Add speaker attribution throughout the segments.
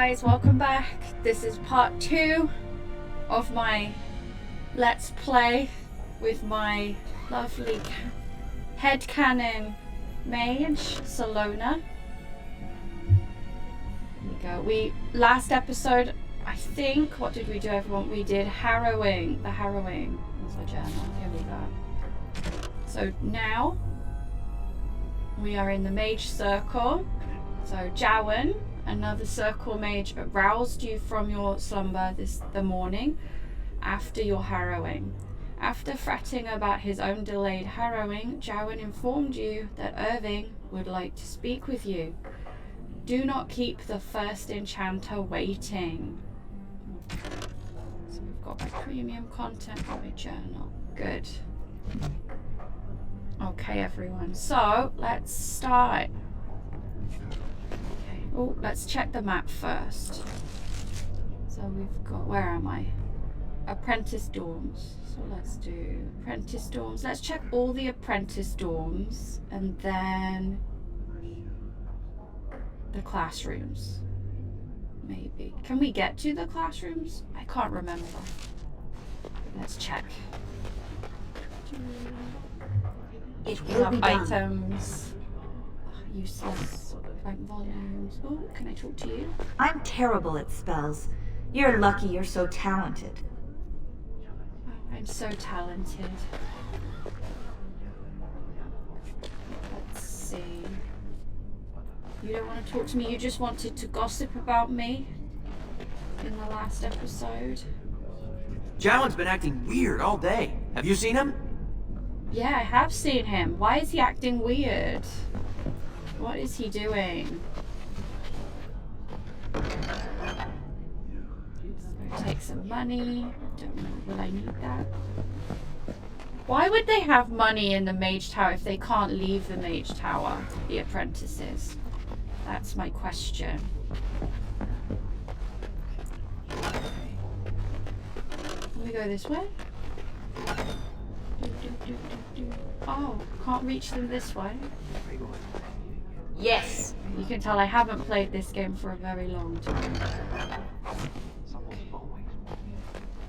Speaker 1: guys, welcome back. This is part 2 of my Let's Play with my lovely headcanon mage, Solona. Here we go. Last episode, I think, what did we do everyone? We did harrowing. The harrowing was the journal. Here we go. So now, we are in the mage circle. So Jowan, another circle mage, roused you from your slumber the morning after your harrowing. After fretting about his own delayed harrowing, Jowan informed you that Irving would like to speak with you. Do not keep the first enchanter waiting. So we've got my premium content and my journal. Good. Okay, everyone. So let's start. Oh, let's check the map first. So we've got, where am I? Apprentice dorms. So let's do apprentice dorms. Let's check all the apprentice dorms and then the classrooms. Maybe. Can we get to the classrooms? I can't remember. Let's check.
Speaker 2: It will be done.
Speaker 1: Items. Useless. Like volumes. Oh, can I talk to you?
Speaker 2: I'm terrible at spells. You're lucky you're so talented.
Speaker 1: Oh, I'm so talented. Let's see. You don't want to talk to me, you just wanted to gossip about me in the last episode.
Speaker 3: Jowan's been acting weird all day. Have you seen him?
Speaker 1: Yeah, I have seen him. Why is he acting weird? What is he doing? Take some money. Don't know. Will I need that? Why would they have money in the Mage Tower if they can't leave the Mage Tower, the apprentices? That's my question. Can we go this way? Oh, can't reach them this way.
Speaker 2: Yes.
Speaker 1: You can tell I haven't played this game for a very long time.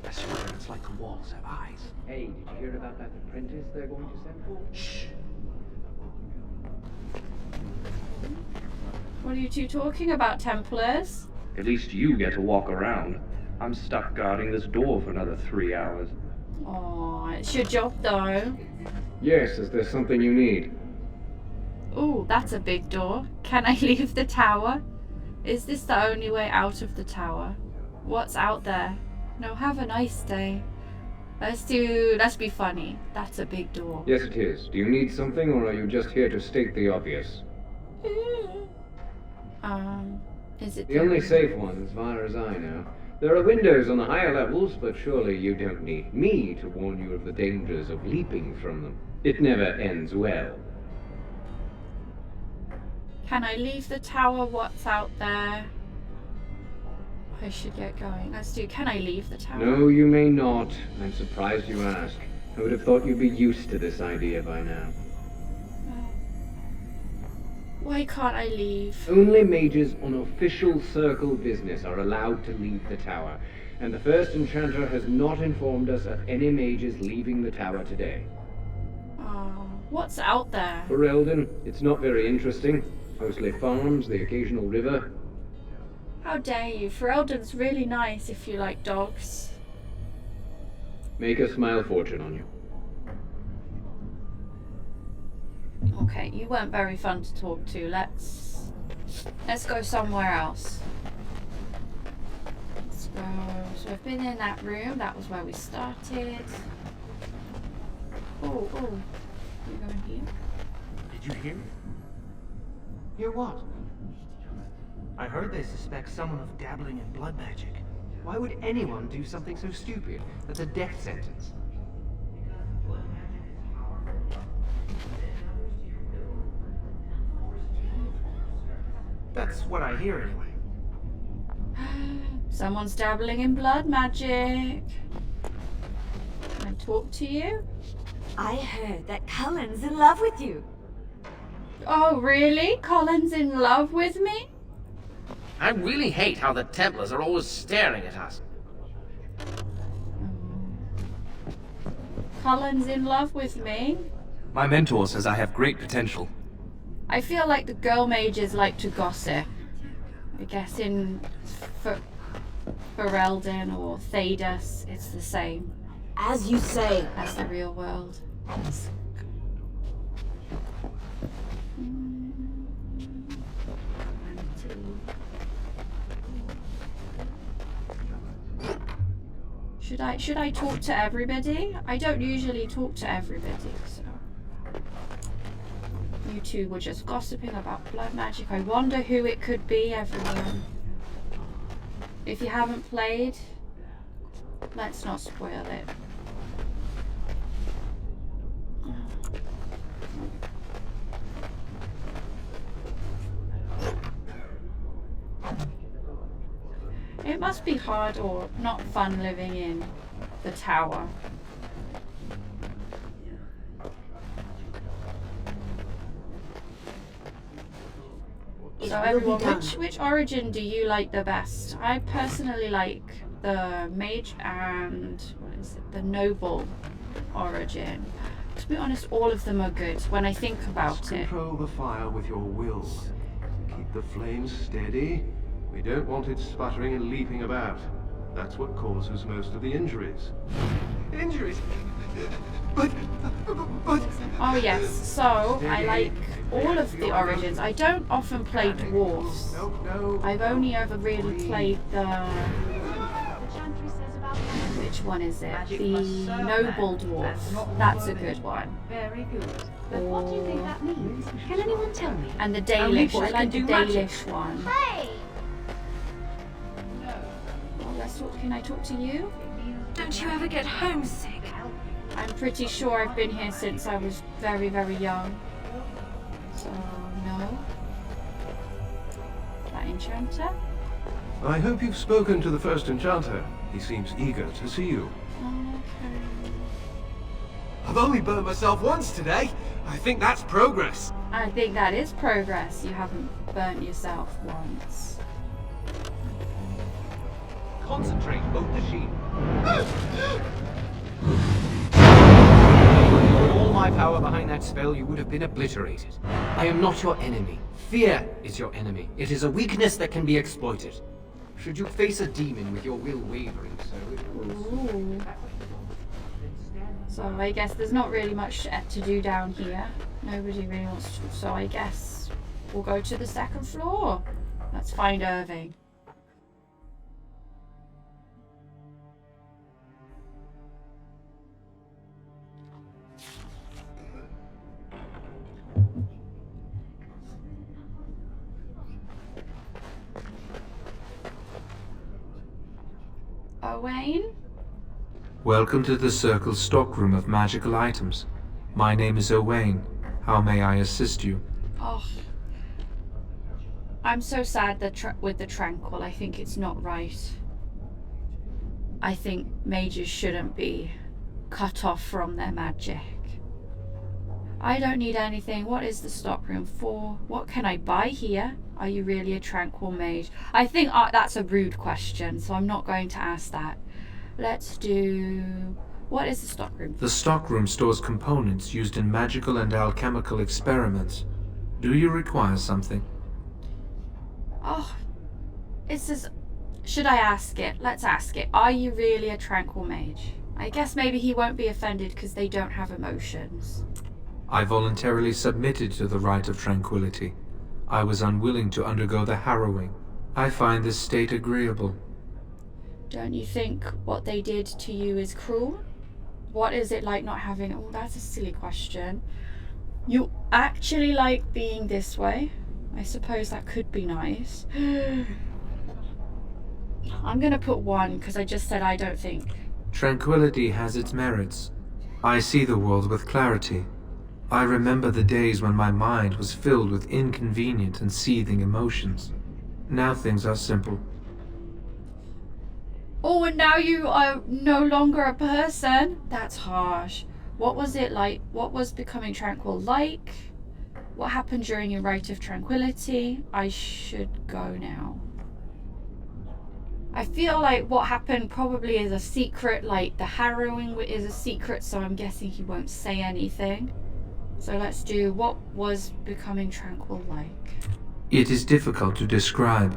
Speaker 3: I swear it's like the walls have eyes.
Speaker 4: Hey, did you hear about that apprentice they're going to send for?
Speaker 3: Shh.
Speaker 1: What are you two talking about, Templars?
Speaker 4: At least you get to walk around. I'm stuck guarding this door for another 3 hours.
Speaker 1: Oh, it's your job though.
Speaker 5: Yes, is there something you need?
Speaker 1: Oh, that's a big door. Can I leave the tower? Is this the only way out of the tower? What's out there? No, have a nice day. Let's be funny. That's a big door.
Speaker 5: Yes, it is. Do you need something, or are you just here to state the obvious?
Speaker 1: Is it
Speaker 5: The only safe one, as far as I know. There are windows on the higher levels, but surely you don't need me to warn you of the dangers of leaping from them. It never ends well.
Speaker 1: Can I leave the tower? What's out there? I should get going. Let's do. Can I leave the tower?
Speaker 5: No, you may not. I'm surprised you ask. I would have thought you'd be used to this idea by now.
Speaker 1: Why can't I leave?
Speaker 5: Only mages on official circle business are allowed to leave the tower, and the first enchanter has not informed us of any mages leaving the tower today.
Speaker 1: Oh, what's out there?
Speaker 5: Ferelden, it's not very interesting. Mostly farms, the occasional river.
Speaker 1: How dare you? Ferelden's really nice if you like dogs.
Speaker 5: Make a smile fortune on you.
Speaker 1: Okay, you weren't very fun to talk to. Let's go somewhere else. Let's go. So I've been in that room. That was where we started. Oh, you're going here?
Speaker 3: Did you hear?
Speaker 6: Hear what? I heard they suspect someone of dabbling in blood magic. Why would anyone do something so stupid? That's a death sentence. That's what I hear anyway.
Speaker 1: Someone's dabbling in blood magic. Can I talk to you?
Speaker 2: I heard that Cullen's in love with you.
Speaker 1: Oh, really? Colin's in love with me?
Speaker 7: I really hate how the Templars are always staring at us.
Speaker 1: Cullen's in love with me.
Speaker 8: My mentor says I have great potential.
Speaker 1: I feel like the girl mages like to gossip. I guess in Ferelden or Thedas, it's the same
Speaker 2: As you say.
Speaker 1: as the real world. Should I talk to everybody? I don't usually talk to everybody, so you two were just gossiping about blood magic. I wonder who it could be, everyone. If you haven't played, let's not spoil it. It must be hard or not fun living in the tower. So everyone, which origin do you like the best? I personally like the mage and what is it? The noble origin. To be honest, all of them are good when I think about it.
Speaker 6: Control the fire with your will. Keep the flames steady. We don't want it sputtering and leaping about. That's what causes most of the injuries. Injuries? But...
Speaker 1: Oh yes, so I like all of the origins. I don't often play dwarves.
Speaker 6: No.
Speaker 1: I've only ever really played the... Which one is it? The noble dwarf. That's a good one.
Speaker 9: Very good. But what do you think that means? Can anyone tell me?
Speaker 1: And the Dalish. I like the Dalish one.
Speaker 9: Hey!
Speaker 1: Well, let's talk. Can I talk to you?
Speaker 2: Don't you ever get homesick?
Speaker 1: I'm pretty sure I've been here since I was very, very young. So, no. That enchanter?
Speaker 6: I hope you've spoken to the first enchanter. He seems eager to see you.
Speaker 1: Okay.
Speaker 3: I've only burnt myself once today. I think that's progress.
Speaker 1: I think that is progress. You haven't burnt yourself once.
Speaker 5: Concentrate, both the sheep. All my power behind that spell, you would have been obliterated. I am not your enemy. Fear is your enemy. It is a weakness that can be exploited. Should you face a demon with your will wavering, so it will.
Speaker 1: Ooh. So I guess there's not really much to do down here. Nobody really wants to. So I guess we'll go to the second floor. Let's find Irving. Owain?
Speaker 10: Welcome to the Circle's stockroom of magical items. My name is Owain. How may I assist you?
Speaker 1: Oh, I'm so sad that with the Tranquil. I think it's not right. I think mages shouldn't be cut off from their magic. I don't need anything. What is the stockroom for? What can I buy here? Are you really a Tranquil mage? I think that's a rude question, so I'm not going to ask that. Let's do... What is the stockroom?
Speaker 10: The stockroom stores components used in magical and alchemical experiments. Do you require something?
Speaker 1: Oh, it says... Should I ask it? Let's ask it. Are you really a Tranquil mage? I guess maybe he won't be offended because they don't have emotions.
Speaker 10: I voluntarily submitted to the rite of tranquility. I was unwilling to undergo the harrowing. I find this state agreeable.
Speaker 1: Don't you think what they did to you is cruel? What is it like not having... Oh, that's a silly question. You actually like being this way? I suppose that could be nice. I'm gonna put 1 because I just said I don't think.
Speaker 10: Tranquility has its merits. I see the world with clarity. I remember the days when my mind was filled with inconvenient and seething emotions. Now things are simple.
Speaker 1: Oh, and now you are no longer a person? That's harsh. What was it like? What was becoming tranquil like? What happened during your rite of tranquility? I should go now. I feel like what happened probably is a secret, like the harrowing is a secret, so I'm guessing he won't say anything. So let's do what was becoming tranquil like.
Speaker 10: It is difficult to describe.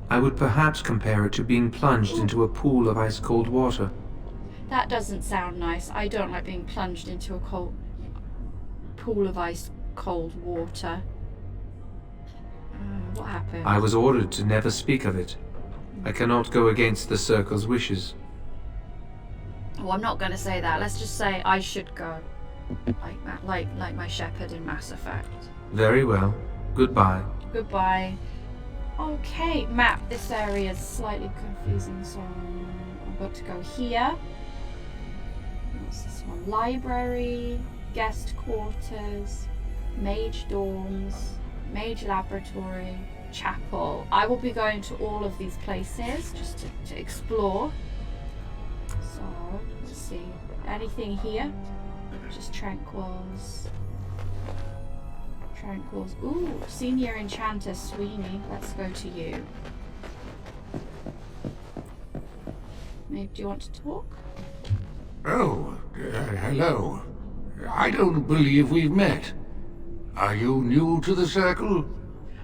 Speaker 10: I would perhaps compare it to being plunged into a pool of ice-cold water.
Speaker 1: That doesn't sound nice. I don't like being plunged into a cold pool of ice-cold water. What happened?
Speaker 10: I was ordered to never speak of it. I cannot go against the Circle's wishes.
Speaker 1: Well, I'm not going to say that. Let's just say I should go. Like my shepherd in Mass Effect.
Speaker 10: Very well. Goodbye.
Speaker 1: Goodbye. Okay, map. This area is slightly confusing, so I'm about to go here. What's this one? Library, guest quarters, mage dorms, mage laboratory, chapel. I will be going to all of these places just to explore. So, let's see. Anything here? Just tranquils. Tranquils. Ooh, Senior Enchanter Sweeney. Let's go to you. Maybe, do you want to talk?
Speaker 11: Oh, hello. I don't believe we've met. Are you new to the Circle?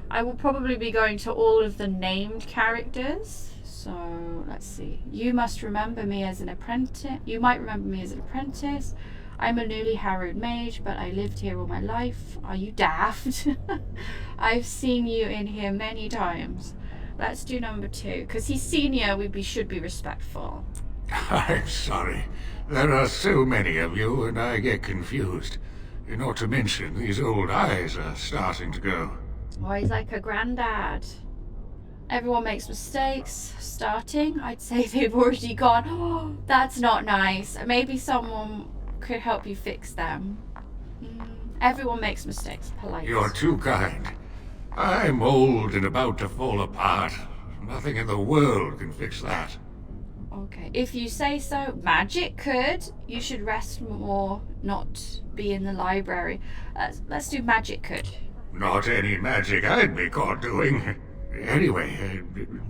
Speaker 1: I will probably be going to all of the named characters. So, let's see. You must remember me as an apprentice. You might remember me as an apprentice. I'm a newly harrowed mage, but I lived here all my life. Are you daft? I've seen you in here many times. Let's do number 2. Because he's senior, should be respectful.
Speaker 11: I'm sorry. There are so many of you, and I get confused. Not to mention, these old eyes are starting to go.
Speaker 1: Oh, he's like a granddad. Everyone makes mistakes. Starting, I'd say they've already gone. Oh, that's not nice. Maybe someone could help you fix them. Everyone makes mistakes. Polite.
Speaker 11: You're too kind. I'm old and about to fall apart. Nothing in the world can fix that.
Speaker 1: Okay, if you say so. Magic could. You should rest more, not be in the library. Let's do magic could.
Speaker 11: Not any magic I'd be caught doing. Anyway,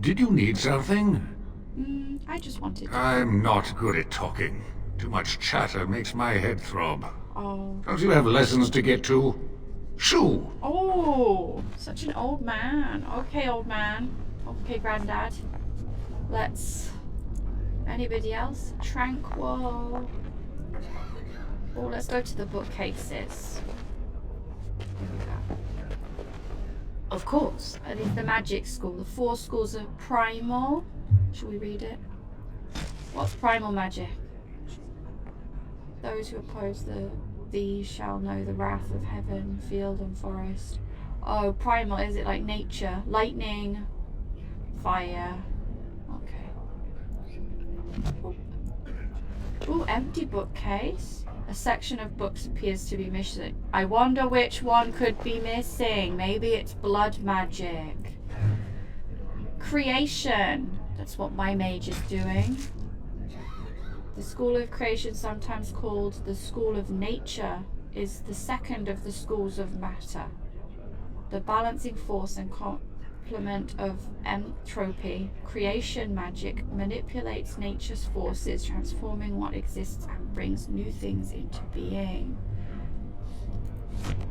Speaker 11: did you need something?
Speaker 1: I just wanted to...
Speaker 11: I'm not good at talking. Too much chatter makes my head throb.
Speaker 1: Oh.
Speaker 11: Don't you have lessons to get to? Shoo!
Speaker 1: Oh, such an old man. Okay, old man. Okay, granddad. Let's... Anybody else? Tranquil. Oh, let's go to the bookcases. Here we go. Of course. It is the magic school. The 4 schools of primal. Shall we read it? What's primal magic? Those who oppose these shall know the wrath of heaven, field and forest. Oh, primal, is it like nature? Lightning, fire. Okay. Ooh, empty bookcase. A section of books appears to be missing. I wonder which one could be missing. Maybe it's blood magic. Creation. That's what my mage is doing. The School of Creation, sometimes called the School of Nature, is the second of the schools of matter. The balancing force and complement of entropy. Creation magic manipulates nature's forces, transforming what exists and brings new things into being.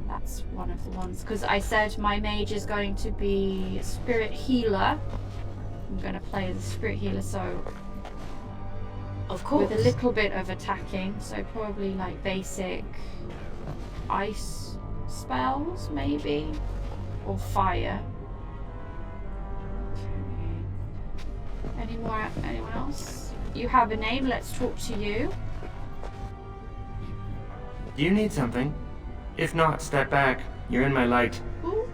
Speaker 1: That's one of the ones, because I said my mage is going to be a spirit healer. I'm going to play the spirit healer, so of course with a little bit of attacking, so probably like basic ice spells maybe, or fire. Anyone else? You have a name, let's talk to you.
Speaker 12: Do you need something? If not, step back. You're in my light.
Speaker 1: Ooh.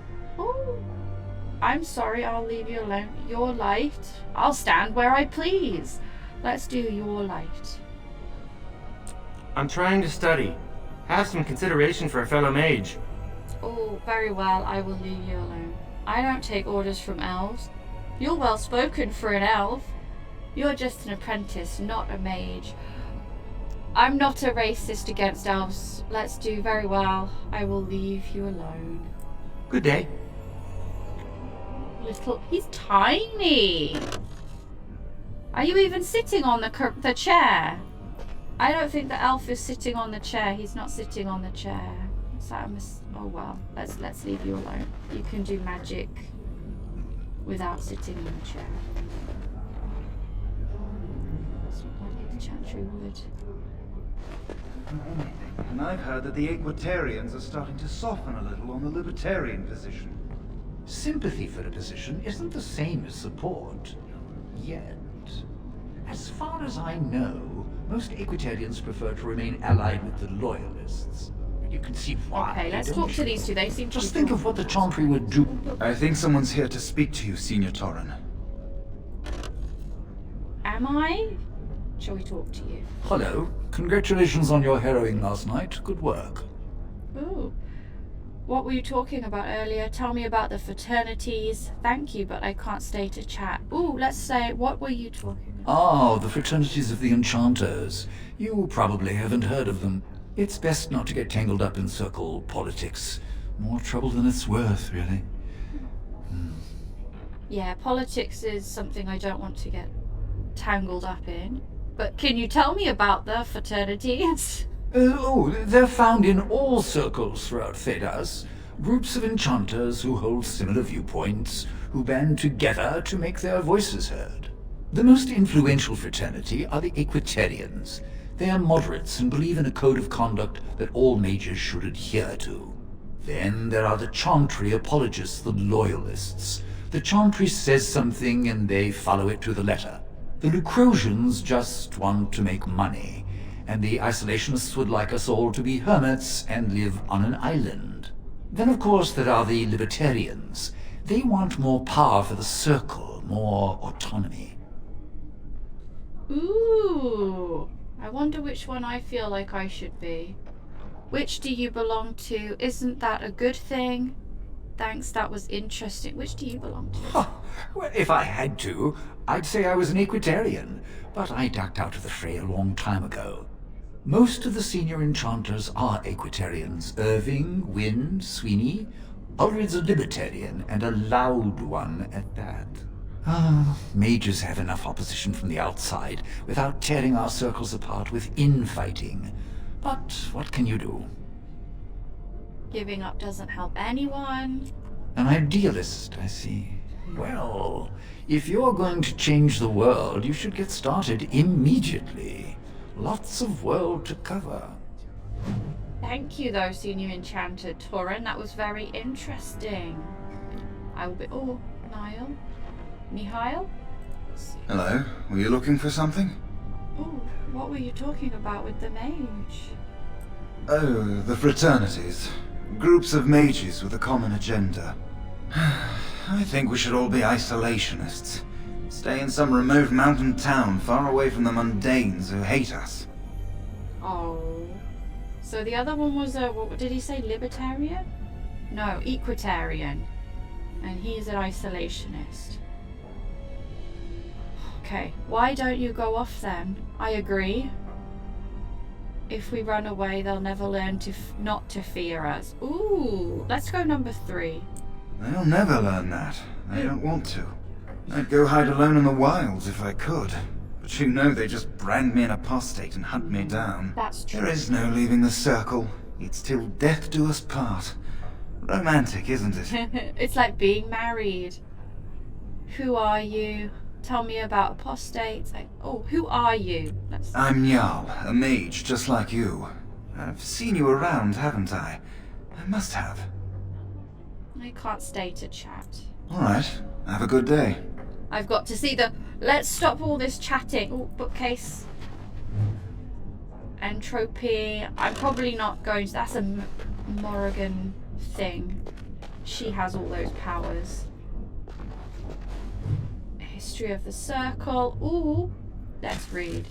Speaker 1: I'm sorry, I'll leave you alone. Your light? I'll stand where I please. Let's do your light.
Speaker 12: I'm trying to study. Have some consideration for a fellow mage.
Speaker 1: Oh, very well, I will leave you alone. I don't take orders from elves. You're well spoken for an elf. You're just an apprentice, not a mage. I'm not a racist against elves. Let's do very well. I will leave you alone.
Speaker 12: Good day.
Speaker 1: He's tiny. Are you even sitting on the chair? I don't think the elf is sitting on the chair. He's not sitting on the chair. Is that a oh well, let's leave you alone. You can do magic without sitting on the chair. That's not like the chantry would.
Speaker 13: And I've heard that the Equitarians are starting to soften a little on the libertarian position.
Speaker 11: Sympathy for a position isn't the same as support. Yet. As far as I know, most Equitarians prefer to remain allied with the Loyalists. You can see why.
Speaker 1: Okay, let's talk to these two. They seem to
Speaker 11: just think of what the Chantry would do.
Speaker 13: I think someone's here to speak to you, Senior Torren.
Speaker 1: Am I? Shall we talk to you?
Speaker 11: Hello. Congratulations on your harrowing last night. Good work.
Speaker 1: Ooh. What were you talking about earlier? Tell me about the fraternities. Thank you, but I can't stay to chat. Ooh, let's say, what were you talking about?
Speaker 11: Oh, the fraternities of the Enchanters. You probably haven't heard of them. It's best not to get tangled up in circle politics. More trouble than it's worth, really.
Speaker 1: Yeah, politics is something I don't want to get tangled up in. But can you tell me about the fraternities?
Speaker 11: They're found in all circles throughout Thedas. Groups of enchanters who hold similar viewpoints, who band together to make their voices heard. The most influential fraternity are the Equitarians. They are moderates and believe in a code of conduct that all mages should adhere to. Then there are the Chantry apologists, the Loyalists. The Chantry says something and they follow it to the letter. The Lucrosians just want to make money, and the Isolationists would like us all to be hermits and live on an island. Then of course there are the Libertarians. They want more power for the Circle, more autonomy.
Speaker 1: Ooh, I wonder which one I feel like I should be. Which do you belong to? Isn't that a good thing? Thanks, that was interesting. Which do you belong to?
Speaker 11: Well, if I had to, I'd say I was an Equitarian, but I ducked out of the fray a long time ago. Most of the senior enchanters are Equitarians. Irving, Wynne, Sweeney. Ulrid's a Libertarian, and a loud one at that. Mages have enough opposition from the outside without tearing our circles apart with infighting. But what can you do?
Speaker 1: Giving up doesn't help anyone.
Speaker 11: An idealist, I see. Well, if you're going to change the world, you should get started immediately. Lots of world to cover.
Speaker 1: Thank you, though, Senior Enchanter Torren. That was very interesting. I will be... Oh, Niall? Mihail?
Speaker 13: Hello, were you looking for something?
Speaker 1: Oh, what were you talking about with the mage?
Speaker 13: Oh, the fraternities. Groups of mages with a common agenda. I think we should all be isolationists. Stay in some remote mountain town far away from the mundanes who hate us.
Speaker 1: Oh. So the other one was a... What did he say? Libertarian? No, Equitarian. And he's an isolationist. Okay, why don't you go off then? I agree. If we run away, they'll never learn to not to fear us. Ooh, let's go number 3.
Speaker 13: They'll never learn that. They don't want to. I'd go hide alone in the wilds if I could. But you know they just brand me an apostate and hunt me down.
Speaker 1: That's true.
Speaker 13: There is no leaving the circle. It's till death do us part. Romantic, isn't it?
Speaker 1: It's like being married. Who are you? Tell me about apostates. Oh, who are you?
Speaker 13: I'm Jarl, a mage just like you. I've seen you around, haven't I? I must have.
Speaker 1: I can't stay to chat.
Speaker 13: Alright, have a good day.
Speaker 1: I've got to see the... Let's stop all this chatting. Oh, bookcase. Entropy. I'm probably not going to... That's a Morrigan thing. She has all those powers. History of the Circle. Ooh, let's read.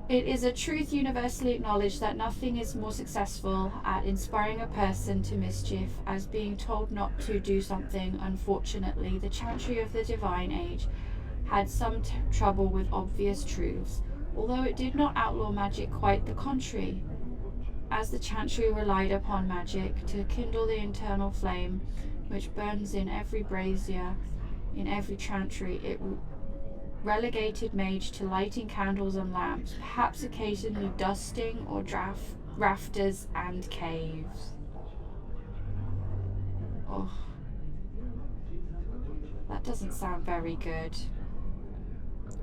Speaker 1: It is a truth universally acknowledged that nothing is more successful at inspiring a person to mischief as being told not to do something. Unfortunately, the Chantry of the Divine Age had some trouble with obvious truths, although it did not outlaw magic, quite the contrary. As the Chantry relied upon magic to kindle the internal flame which burns in every brazier, in every Chantry, relegated mage to lighting candles and lamps, perhaps occasionally dusting or rafters and caves. Oh, that doesn't sound very good.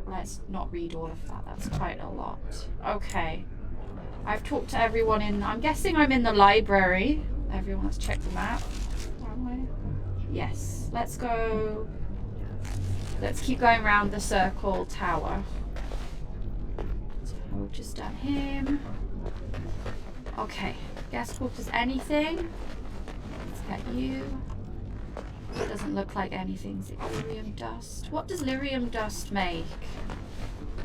Speaker 1: Let's not read all of that. That's quite a lot. Okay. I've talked to everyone in... I'm guessing I'm in the library. Everyone, let's check the map. Yes. Let's go... Let's keep going around the circle tower. So we've just done him. Okay. Guest quarters, anything? Let's get you. It doesn't look like anything's lyrium dust. What does lyrium dust make?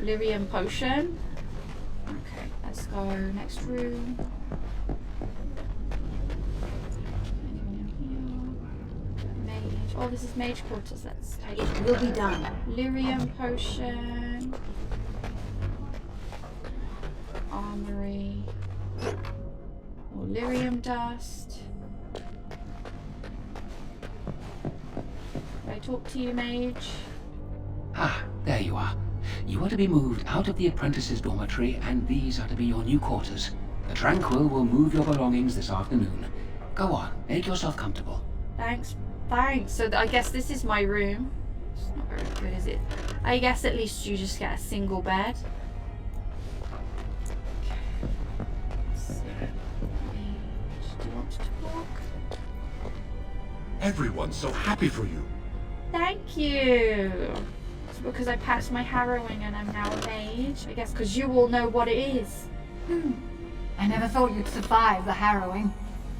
Speaker 1: Lyrium potion? Okay, let's go next room. Anyone in here? Mage. Oh, this is mage quarters. Let's take it.
Speaker 2: Will be done.
Speaker 1: Lyrium potion. Armory. Or lyrium dust. Can I talk to you, Mage?
Speaker 14: Ah, there you are. You are to be moved out of the apprentices' dormitory, and these are to be your new quarters. The Tranquil will move your belongings this afternoon. Go on, make yourself comfortable.
Speaker 1: Thanks. So I guess this is my room. It's not very good, is it? I guess at least you just get a single bed. Okay. Let's see. Mage, do you want to talk?
Speaker 3: Everyone's so happy for you.
Speaker 1: Thank you. It's because I passed my harrowing and I'm now a mage. I guess because you all know what it is.
Speaker 9: I never thought you'd survive the harrowing.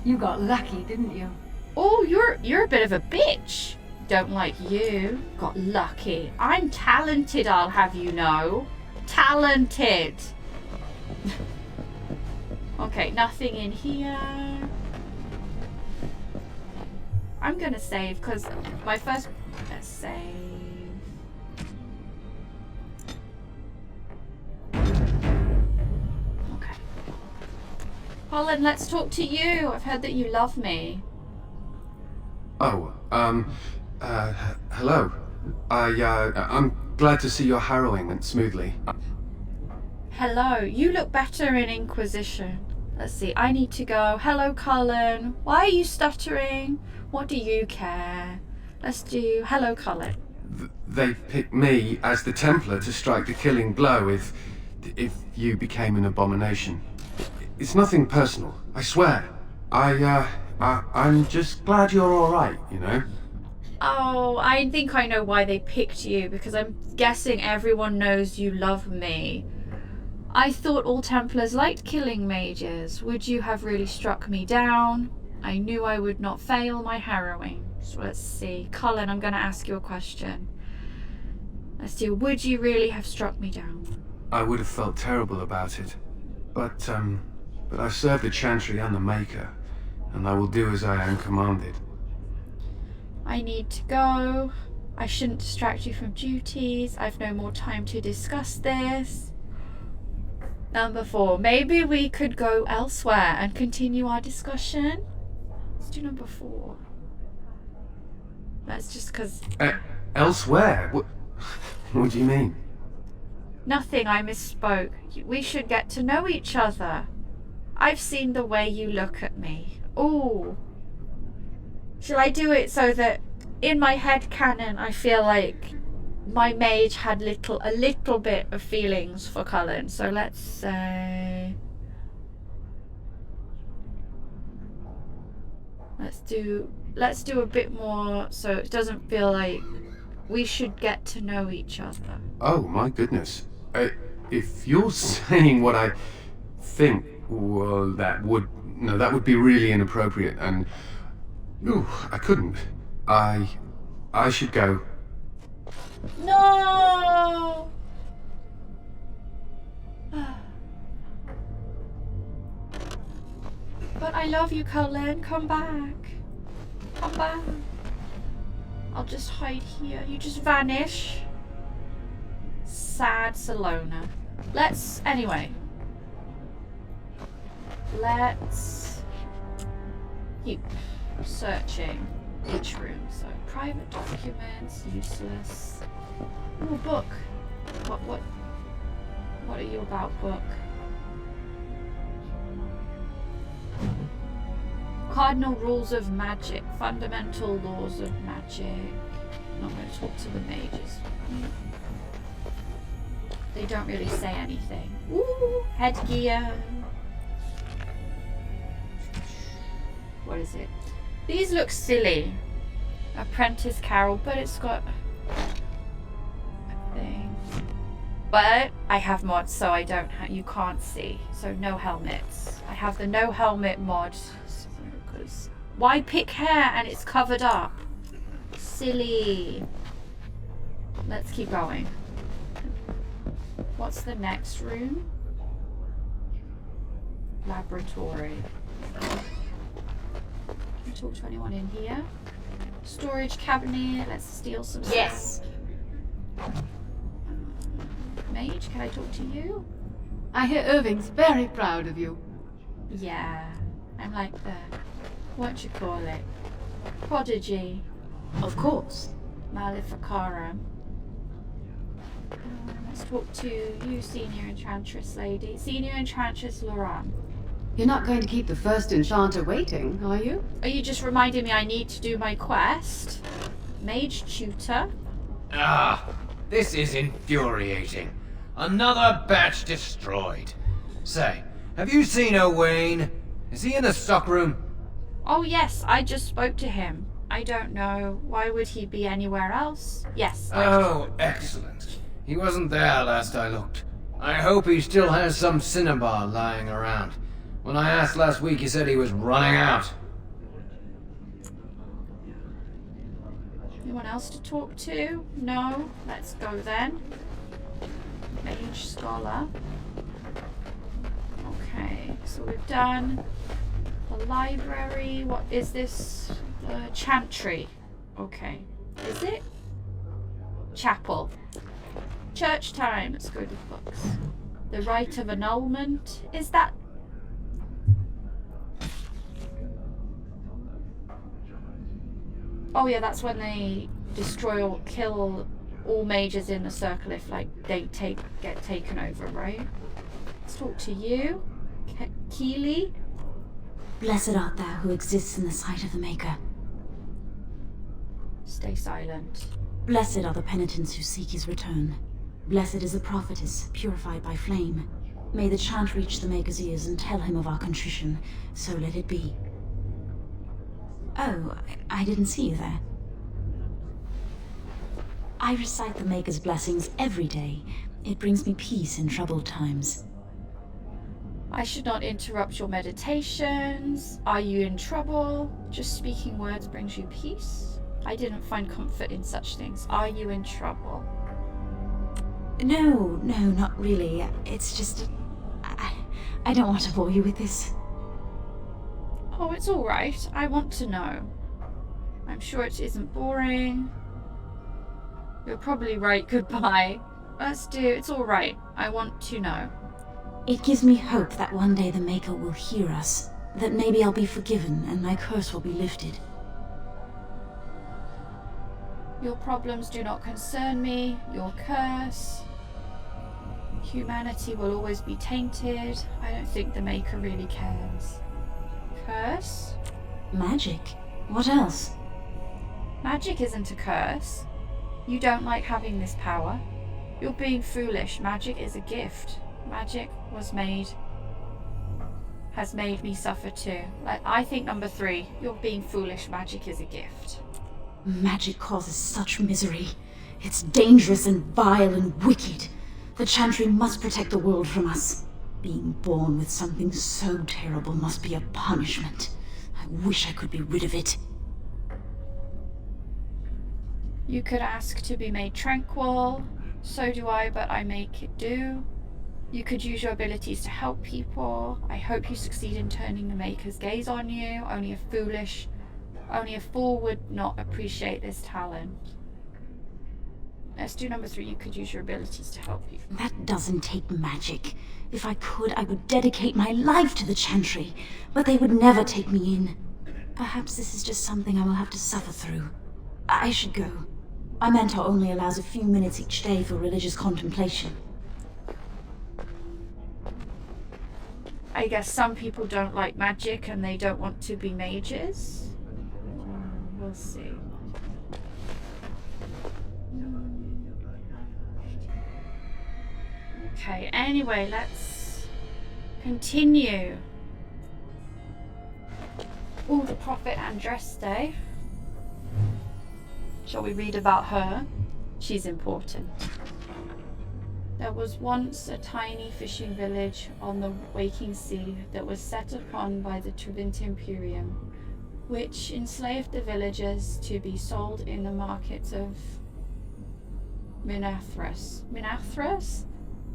Speaker 9: You got lucky, didn't you?
Speaker 1: Oh, you're a bit of a bitch. Don't like you. Got lucky. I'm talented, I'll have you know. Talented. Okay, nothing in here. I'm gonna save because my first... Let's save. Okay. Colin, let's talk to you. I've heard that you love me.
Speaker 10: Oh, hello. I'm glad to see your harrowing went smoothly.
Speaker 1: Hello. You look better in Inquisition. Let's see. I need to go. Hello, Colin. Why are you stuttering? What do you care? Let's do... Hello, Colin.
Speaker 10: They picked me as the Templar to strike the killing blow if you became an abomination. It's nothing personal, I swear. I'm just glad you're alright, you know?
Speaker 1: Oh, I think I know why they picked you, because I'm guessing everyone knows you love me. I thought all Templars liked killing mages. Would you have really struck me down? I knew I would not fail my harrowing. So let's see. Colin, I'm going to ask you a question. Let's see. Would you really have struck me down?
Speaker 10: I would have felt terrible about it. But I serve the Chantry and the Maker, and I will do as I am commanded.
Speaker 1: I need to go. I shouldn't distract you from duties. I've no more time to discuss this. Number 4. Maybe we could go elsewhere and continue our discussion. Let's do number 4. That's just because...
Speaker 10: Elsewhere? What do you mean?
Speaker 1: Nothing, I misspoke. We should get to know each other. I've seen the way you look at me. Ooh. Shall I do it so that in my head canon I feel like my mage had a little bit of feelings for Cullen? So let's say... Let's do a bit more so it doesn't feel like we should get to know each other.
Speaker 10: Oh my goodness. If you're saying what I think, well, that would be really inappropriate, and I couldn't. I should go.
Speaker 1: No. But I love you, Cullen. Come back. Come back. I'll just hide here. You just vanish. Sad Solona. Anyway. Let's keep searching each room. So, private documents, useless. Ooh, book. What are you about, book? Cardinal rules of magic, fundamental laws of magic. I'm not going to talk to the mages. They don't really say anything. Ooh, headgear. What is it? These look silly. Apprentice Carol, but it's got a thing. But I have mods, so I don't. You can't see. So no helmets. I have the no helmet mod. Because why pick hair and it's covered up? Silly. Let's keep going. What's the next room? Laboratory. Can I talk to anyone in here? Storage cabinet. Let's steal some stuff.
Speaker 9: Yes.
Speaker 1: Mage, can I talk to you?
Speaker 9: I hear Irving's very proud of you.
Speaker 1: Yeah. I'm like the... what do you call it? Prodigy.
Speaker 9: Of course.
Speaker 1: Maleficarum. Let's talk to you, Senior Enchantress Lady. Senior Enchantress Loran.
Speaker 9: You're not going to keep the first enchanter waiting, are you?
Speaker 1: Are you just reminding me I need to do my quest? Mage Tutor.
Speaker 5: Ah, this is infuriating. Another batch destroyed. Say, have you seen Owain? Is he in the stockroom?
Speaker 1: Oh yes, I just spoke to him. I don't know. Why would he be anywhere else? Yes.
Speaker 5: Oh, excellent. He wasn't there last I looked. I hope he still has some cinnabar lying around. When I asked last week, he said he was running out.
Speaker 1: Anyone else to talk to? No? Let's go then. Mage Scholar. Okay, so we've done the library. What is this? The chantry. Okay. Is it? Chapel. Church time. Let's go to the books. The Rite of Annulment. Is that... oh yeah, that's when they destroy or kill all mages in the circle if like they get taken over, right? Let's talk to you. Keely.
Speaker 2: Blessed art thou who exists in the sight of the Maker.
Speaker 1: Stay silent.
Speaker 2: Blessed are the penitents who seek his return. Blessed is the prophetess, purified by flame. May the chant reach the Maker's ears and tell him of our contrition, so let it be. Oh, I didn't see you there. I recite the Maker's blessings every day. It brings me peace in troubled times.
Speaker 1: I should not interrupt your meditations. Are you in trouble? Just speaking words brings you peace. I didn't find comfort in such things. Are you in trouble?
Speaker 2: No, not really. It's just... I don't want to bore you with this.
Speaker 1: Oh, it's alright. I want to know. I'm sure it isn't boring. You're probably right. Goodbye. Let's do... it's alright. I want to know.
Speaker 2: It gives me hope that one day the Maker will hear us. That maybe I'll be forgiven and my curse will be lifted.
Speaker 1: Your problems do not concern me. Your curse. Humanity will always be tainted. I don't think the Maker really cares. Curse?
Speaker 2: Magic? What else?
Speaker 1: Magic isn't a curse. You don't like having this power. You're being foolish. Magic is a gift. Magic has made me suffer too. Like, I think number 3, you're being foolish. Magic is a gift.
Speaker 2: Magic causes such misery. It's dangerous and vile and wicked. The Chantry must protect the world from us. Being born with something so terrible must be a punishment. I wish I could be rid of it.
Speaker 1: You could ask to be made tranquil. So do I, but I make it do. You could use your abilities to help people. I hope you succeed in turning the Maker's gaze on you. Only a fool would not appreciate this talent. Let's do number 3. You could use your abilities to help people.
Speaker 2: That doesn't take magic. If I could, I would dedicate my life to the Chantry, but they would never take me in. Perhaps this is just something I will have to suffer through. I should go. My mentor only allows a few minutes each day for religious contemplation.
Speaker 1: I guess some people don't like magic and they don't want to be mages. We'll see. Okay, anyway, let's continue. Oh, the prophet Andraste. Shall we read about her? She's important. There was once a tiny fishing village on the waking sea that was set upon by the Trevint Imperium, which enslaved the villagers to be sold in the markets of Minathras,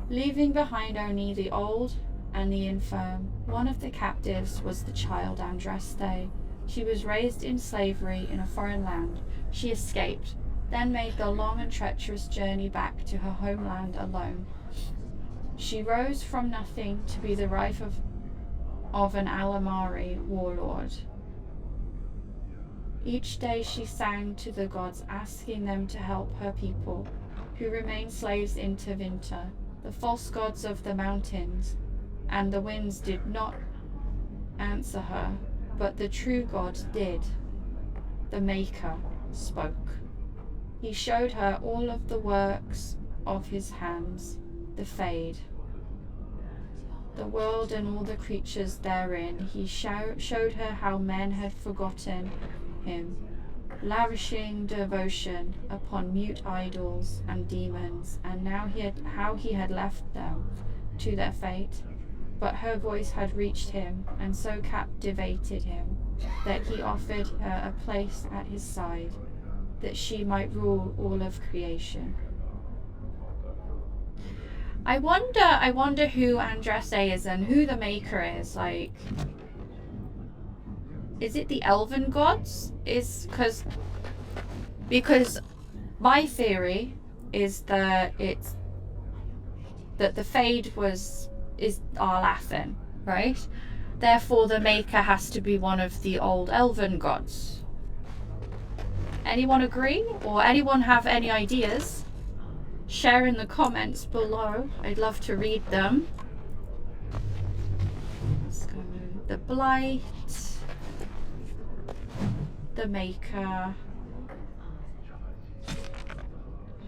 Speaker 1: leaving behind only the old and the infirm. One of the captives was the child Andraste. She was raised in slavery in a foreign land. She escaped, then made the long and treacherous journey back to her homeland alone. She rose from nothing to be the wife of an Alamari warlord. Each day she sang to the gods, asking them to help her people, who remained slaves into winter. The false gods of the mountains and the winds did not answer her, but the true God did. The Maker spoke. He showed her all of the works of his hands, the Fade, the world and all the creatures therein. He showed her how men had forgotten him, lavishing devotion upon mute idols and demons, and now how he had left them to their fate. But her voice had reached him, and so captivated him, that he offered her a place at his side, that she might rule all of creation. I wonder who Andraste is and who the Maker is. Like, is it the Elven gods? Because my theory is that the Fade is Arlathan, right? Therefore the Maker has to be one of the old Elven gods. Anyone agree? Or anyone have any ideas? Share in the comments below. I'd love to read them. Let's go. The Blight, the Maker.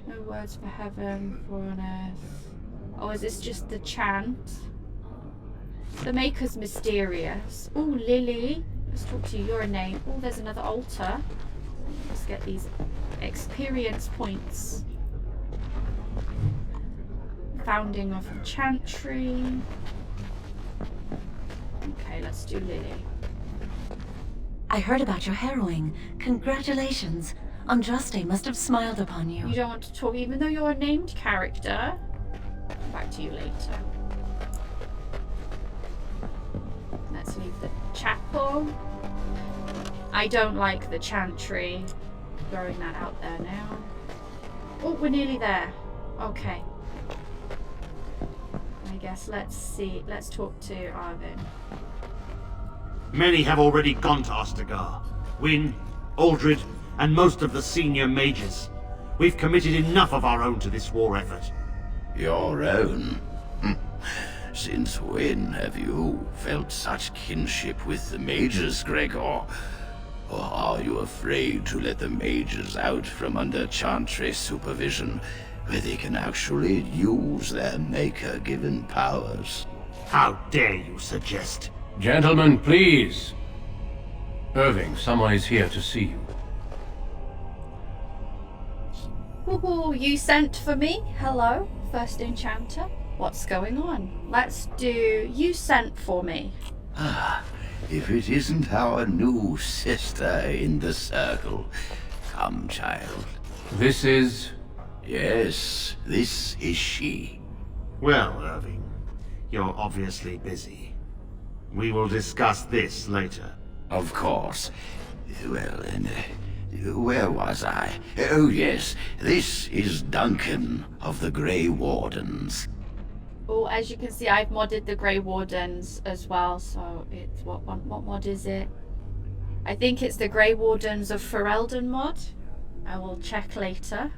Speaker 1: No words for heaven, for on earth. Oh, is this just the chant? The Maker's mysterious. Oh, Lily. Let's talk to you. Your name. Oh, there's another altar. Let's get these experience points. Founding of the Chantry. Okay, let's do Lily.
Speaker 2: I heard about your harrowing. Congratulations. Andraste must have smiled upon you.
Speaker 1: You don't want to talk even though you're a named character. Back to you later. Let's leave the chapel. I don't like the chantry. Throwing that out there now. Oh, we're nearly there. Okay. I guess let's see. Let's talk to Arvin.
Speaker 15: Many have already gone to Ostagar. Wynne, Aldred, and most of the senior mages. We've committed enough of our own to this war effort.
Speaker 11: Your own? Since when have you felt such kinship with the mages, Gregor? Or are you afraid to let the mages out from under Chantry supervision, where they can actually use their Maker-given powers?
Speaker 15: How dare you suggest?
Speaker 16: Gentlemen, please. Irving, someone is here to see you.
Speaker 1: Woohoo, you sent for me? Hello, first enchanter. What's going on? Let's do you sent for me.
Speaker 11: Ah, if it isn't our new sister in the circle. Come, child.
Speaker 16: This is...
Speaker 11: Yes, this is she.
Speaker 15: Well, Irving, you're obviously busy. We will discuss this later.
Speaker 11: Of course. Well, and where was I? Oh yes, this is Duncan of the Grey Wardens.
Speaker 1: Oh, as you can see, I've modded the Grey Wardens as well, so it's what mod is it? I think it's the Grey Wardens of Ferelden mod. I will check later.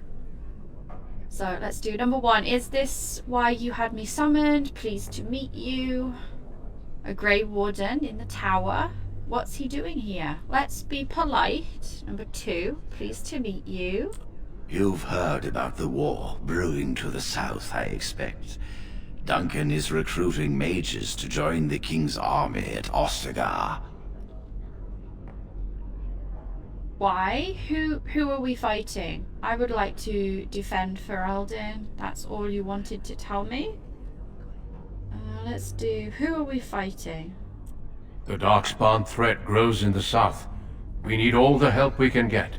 Speaker 1: So let's do number 1. Is this why you had me summoned? Pleased to meet you. A Grey Warden in the tower. What's he doing here? Let's be polite. Number 2. Pleased to meet you.
Speaker 17: You've heard about the war brewing to the south, I expect. Duncan is recruiting mages to join the king's army at Ostagar.
Speaker 1: Why? Who are we fighting? I would like to defend Ferelden. That's all you wanted to tell me? Let's do... Who are we fighting?
Speaker 16: The Darkspawn threat grows in the south. We need all the help we can get.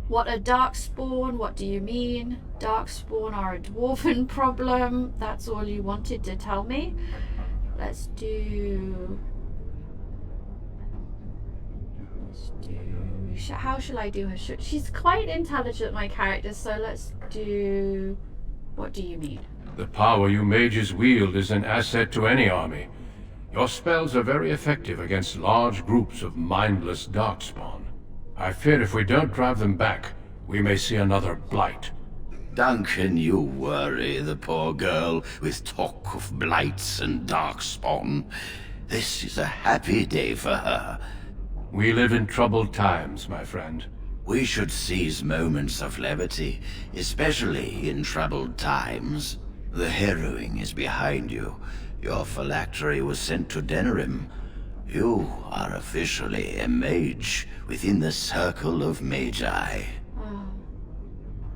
Speaker 1: What are Darkspawn? What do you mean? Darkspawn are a dwarven problem. That's all you wanted to tell me? Let's do... How shall I do her? She's quite intelligent, my character, so let's do... What do you mean?
Speaker 16: The power you mages wield is an asset to any army. Your spells are very effective against large groups of mindless Darkspawn. I fear if we don't drive them back, we may see another blight.
Speaker 17: Duncan, you worry the poor girl with talk of blights and Darkspawn. This is a happy day for her.
Speaker 16: We live in troubled times, my friend.
Speaker 17: We should seize moments of levity, especially in troubled times. The harrowing is behind you. Your phylactery was sent to Denerim. You are officially a mage within the circle of magi.
Speaker 1: Oh.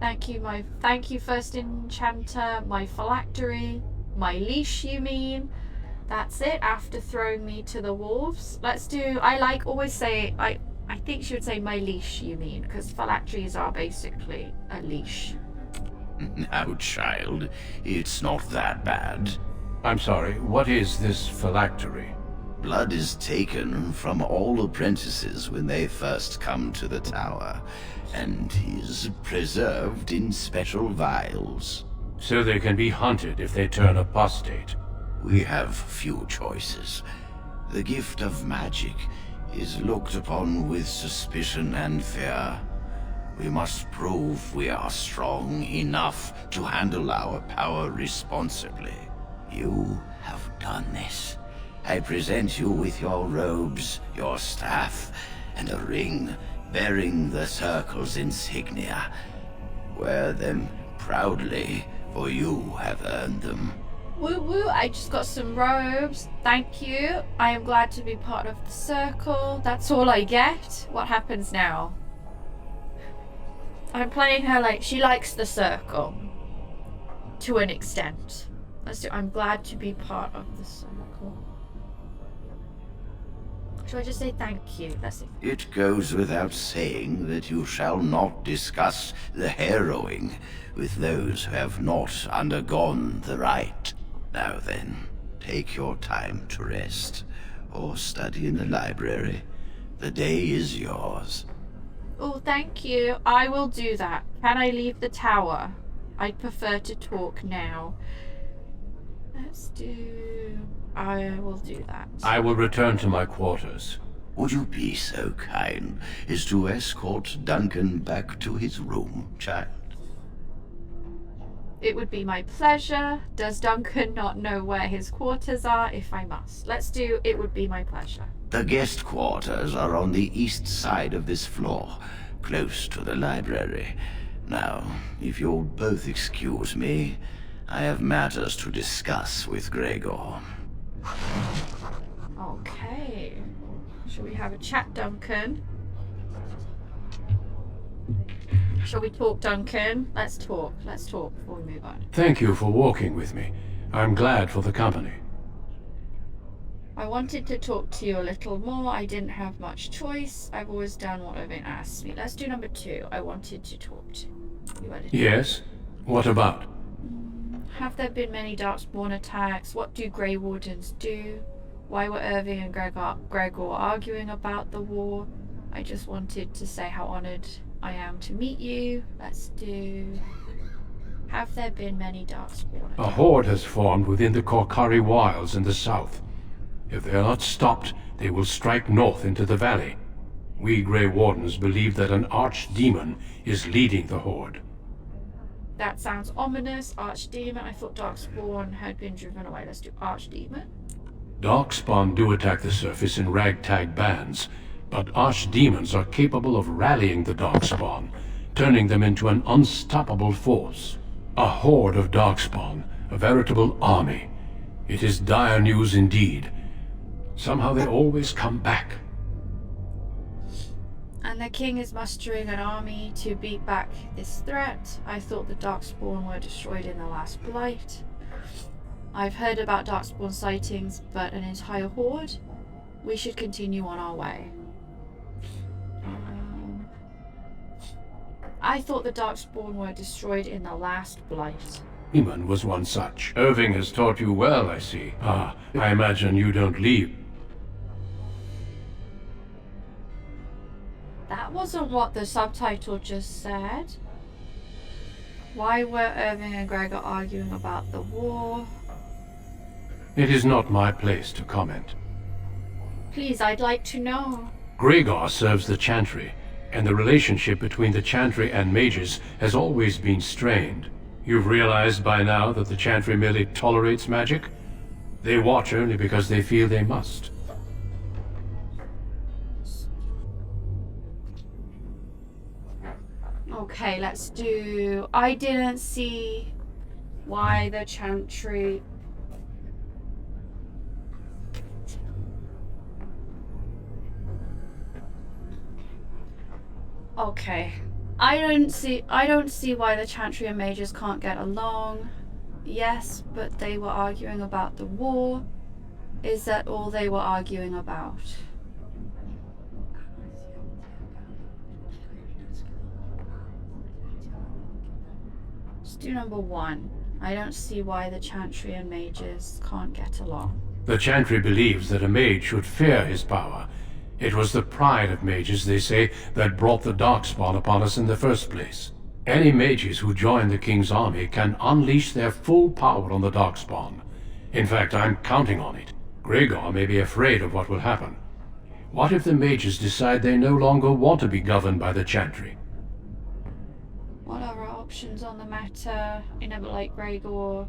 Speaker 1: Thank you, first enchanter. My phylactery, my leash, you mean? That's it. After throwing me to the wolves, let's do. I think she would say my leash, you mean, because phylacteries are basically a leash.
Speaker 17: Now, child, it's not that bad.
Speaker 16: I'm sorry, what is this phylactery?
Speaker 17: Blood is taken from all apprentices when they first come to the tower, and is preserved in special vials.
Speaker 16: So they can be hunted if they turn apostate.
Speaker 17: We have few choices. The gift of magic is looked upon with suspicion and fear. We must prove we are strong enough to handle our power responsibly. You have done this. I present you with your robes, your staff, and a ring bearing the Circle's insignia. Wear them proudly, for you have earned them.
Speaker 1: Woo woo, I just got some robes. Thank you. I am glad to be part of the circle. That's all I get. What happens now? I'm playing her like she likes the circle. To an extent. Let's do. I'm glad to be part of the circle. Should I just say thank you? Let's see.
Speaker 17: It goes without saying that you shall not discuss the harrowing with those who have not undergone the rite. Now then, take your time to rest, or study in the library. The day is yours.
Speaker 1: Oh, thank you. I will do that. Can I leave the tower? I'd prefer to talk now. Let's do... I will do that.
Speaker 16: I will return to my quarters.
Speaker 17: Would you be so kind as to escort Duncan back to his room, child?
Speaker 1: It would be my pleasure. Does Duncan not know where his quarters are? If I must. Let's do it would be my pleasure.
Speaker 17: The guest quarters are on the east side of this floor, close to the library. Now, if you'll both excuse me, I have matters to discuss with Gregor.
Speaker 1: Okay. Shall we have a chat, Duncan? Shall we talk, Duncan? Let's talk. Let's talk before we move on.
Speaker 16: Thank you for walking with me. I'm glad for the company.
Speaker 1: I wanted to talk to you a little more. I didn't have much choice. I've always done what I've been asked me. Let's do number 2. I wanted to talk to you.
Speaker 16: Yes? What about?
Speaker 1: Have there been many Darkspawn attacks? What do Grey Wardens do? Why were Irving and Gregor arguing about the war? I just wanted to say how honoured I am to meet you. Let's do... Have there been many Darkspawn attacks?
Speaker 16: A horde has formed within the Korkari Wilds in the south. If they are not stopped, they will strike north into the valley. We Grey Wardens believe that an archdemon is leading the Horde.
Speaker 1: That sounds ominous. Archdemon. I thought Darkspawn had been driven away. Let's do Archdemon.
Speaker 16: Darkspawn do attack the surface in ragtag bands, but archdemons are capable of rallying the Darkspawn, turning them into an unstoppable force. A horde of Darkspawn, a veritable army. It is dire news indeed. Somehow they always come back.
Speaker 1: And the king is mustering an army to beat back this threat. I thought the Darkspawn were destroyed in the last blight. I've heard about Darkspawn sightings, but an entire horde? We should continue on our way. I thought the Darkspawn were destroyed in the last blight.
Speaker 16: Eamon was one such. Irving has taught you well, I see. Ah, I imagine you don't leave.
Speaker 1: That wasn't what the subtitle just said. Why were Irving and Gregor arguing about the war?
Speaker 16: It is not my place to comment.
Speaker 1: Please, I'd like to know.
Speaker 16: Gregor serves the Chantry, and the relationship between the Chantry and mages has always been strained. You've realized by now that the Chantry merely tolerates magic? They watch only because they feel they must.
Speaker 1: Okay, let's do... I didn't see why the Chantry... Okay. I don't see why the Chantry and Mages can't get along. Yes, but they were arguing about the war. Is that all they were arguing about? Let's do number 1. I don't see why the Chantry and Mages can't get along.
Speaker 16: The Chantry believes that a mage should fear his power. It was the pride of mages, they say, that brought the Darkspawn upon us in the first place. Any mages who join the King's army can unleash their full power on the Darkspawn. In fact, I'm counting on it. Gregor may be afraid of what will happen. What if the mages decide they no longer want to be governed by the Chantry?
Speaker 1: What are our options on the matter? In a like Gregor,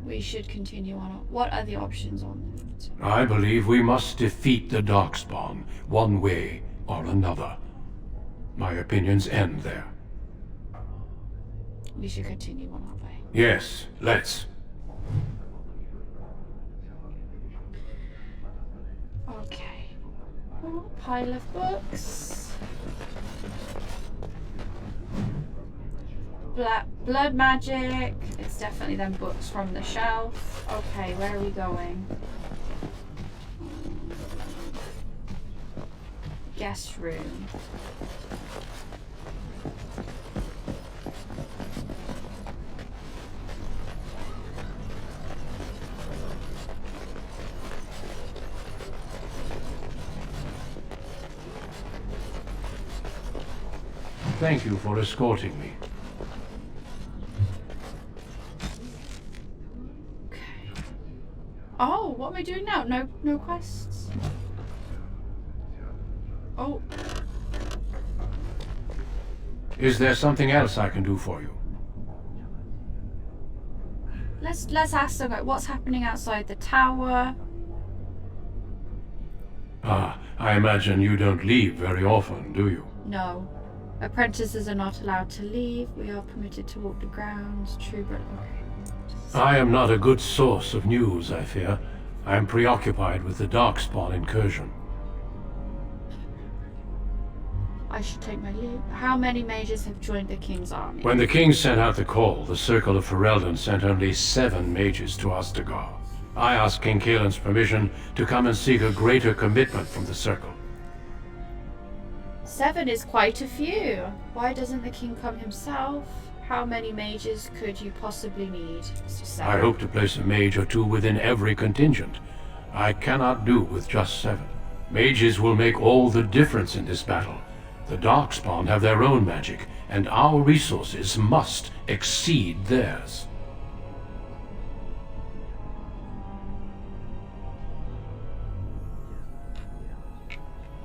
Speaker 1: we should continue on. What are the options on the matter?
Speaker 16: I believe we must defeat the Darkspawn, one way or another. My opinions end there.
Speaker 1: We should continue on our way.
Speaker 16: Yes, let's.
Speaker 1: Okay. Oh, pile of books. Blood magic. It's definitely them books from the shelf. Okay, where are we going? Guest room.
Speaker 16: Thank you for escorting me.
Speaker 1: Oh, what am I doing now? No quests. Oh.
Speaker 16: Is there something else I can do for you?
Speaker 1: Let's ask them, like, what's happening outside the tower?
Speaker 16: Ah, I imagine you don't leave very often, do you?
Speaker 1: No. Apprentices are not allowed to leave. We are permitted to walk the grounds. True, but okay.
Speaker 16: I am not a good source of news, I fear. I am preoccupied with the Darkspawn incursion.
Speaker 1: I should take my leave. How many mages have joined the King's army?
Speaker 16: When the King sent out the call, the Circle of Ferelden sent only 7 mages to Ostagar. I asked King Kaelin's permission to come and seek a greater commitment from the Circle.
Speaker 1: 7 is quite a few. Why doesn't the King come himself? How many mages could you possibly need?
Speaker 16: I hope to place a mage or 2 within every contingent. I cannot do with just 7. Mages will make all the difference in this battle. The Darkspawn have their own magic, and our resources must exceed theirs.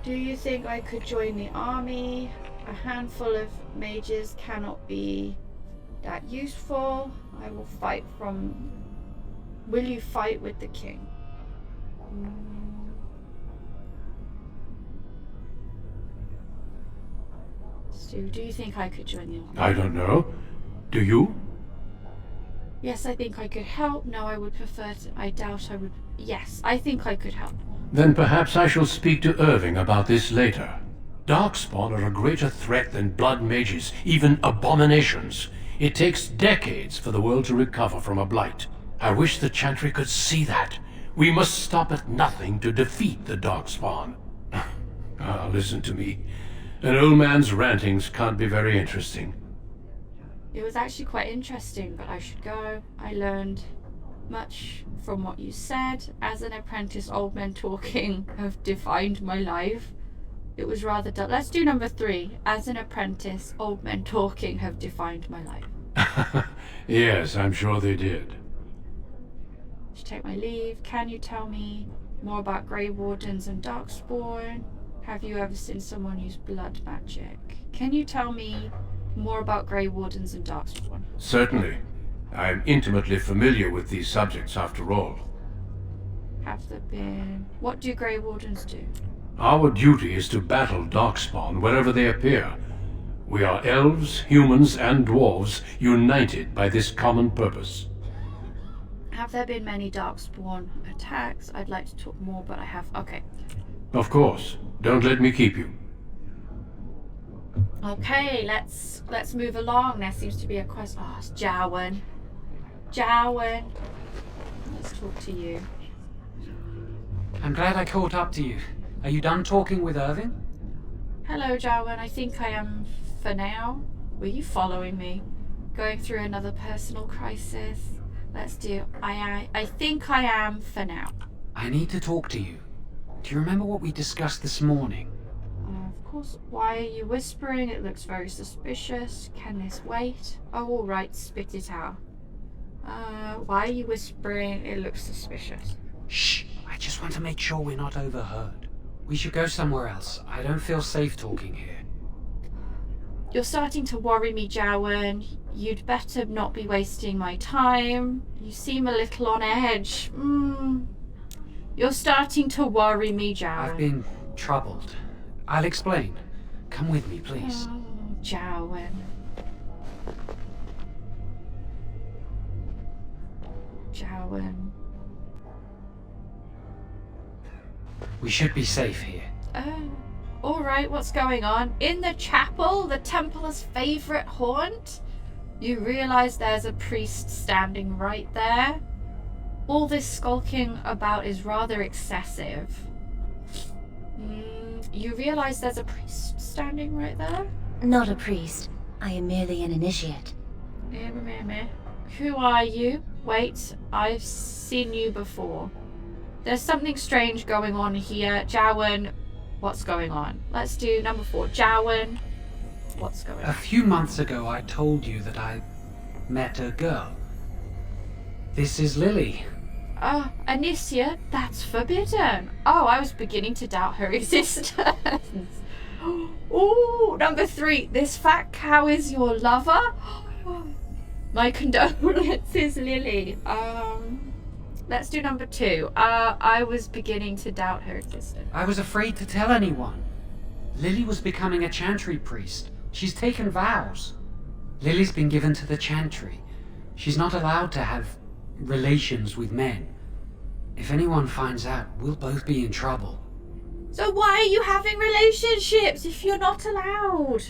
Speaker 1: Do you think I could join the army? A handful of mages cannot be that useful. I will fight from... Will you fight with the king? Stu, do you think I could join the army?
Speaker 16: I don't know. Do you?
Speaker 1: Yes, I think I could help. No, I would prefer to... I doubt I would... Yes, I think I could help.
Speaker 16: Then perhaps I shall speak to Irving about this later. Darkspawn are a greater threat than blood mages, even abominations. It takes decades for the world to recover from a blight. I wish the Chantry could see that. We must stop at nothing to defeat the Darkspawn. Listen to me. An old man's rantings can't be very interesting.
Speaker 1: It was actually quite interesting, but I should go. I learned much from what you said. As an apprentice, old men talking have defined my life. It was rather dull. Let's do number 3. As an apprentice, old men talking have defined my life.
Speaker 16: Yes, I'm sure they did.
Speaker 1: Should take my leave. Can you tell me more about Grey Wardens and Darkspawn? Have you ever seen someone use blood magic? Can you tell me more about Grey Wardens and Darkspawn?
Speaker 16: Certainly. I am intimately familiar with these subjects, after all.
Speaker 1: Have there been... What do Grey Wardens do?
Speaker 16: Our duty is to battle Darkspawn wherever they appear. We are elves, humans, and dwarves united by this common purpose.
Speaker 1: Have there been many Darkspawn attacks? I'd like to talk more, but I have... Okay.
Speaker 16: Of course. Don't let me keep you.
Speaker 1: Okay, let's move along. There seems to be a quest. Oh, it's Jowan. Jowan. Let's talk to you.
Speaker 18: I'm glad I caught up to you. Are you done talking with Irving?
Speaker 1: Hello, Jowan. I think I am for now. Were you following me? Going through another personal crisis? Let's do... I think I am for now.
Speaker 18: I need to talk to you. Do you remember what we discussed this morning?
Speaker 1: Of course. Why are you whispering? It looks very suspicious. Can this wait? Oh, all right. Spit it out. Why are you whispering? It looks suspicious.
Speaker 18: Shh! I just want to make sure we're not overheard. We should go somewhere else. I don't feel safe talking here.
Speaker 1: You're starting to worry me, Jowan. You'd better not be wasting my time. You seem a little on edge. You're starting to worry me, Jowan.
Speaker 18: I've been troubled. I'll explain. Come with me, please.
Speaker 1: Oh, Jowan. Jowan.
Speaker 18: We should be safe here.
Speaker 1: Oh, alright, what's going on? In the chapel, the Templar's favourite haunt? You realise there's a priest standing right there? All this skulking about is rather excessive. You realise there's a priest standing right there?
Speaker 19: Not a priest. I am merely an initiate.
Speaker 1: Who are you? Wait, I've seen you before. There's something strange going on here. Jowan, what's going on? Let's do number 4. Jowan, what's going on?
Speaker 18: A few months ago I told you that I met a girl. This is Lily.
Speaker 1: Oh, Anicia, that's forbidden. Oh, I was beginning to doubt her existence. Ooh, number 3. This fat cow is your lover? My condolences, Lily. Let's do number 2. I was beginning to doubt her existence.
Speaker 18: I was afraid to tell anyone. Lily was becoming a Chantry priest. She's taken vows. Lily's been given to the Chantry. She's not allowed to have relations with men. If anyone finds out, we'll both be in trouble.
Speaker 1: So why are you having relationships if you're not allowed?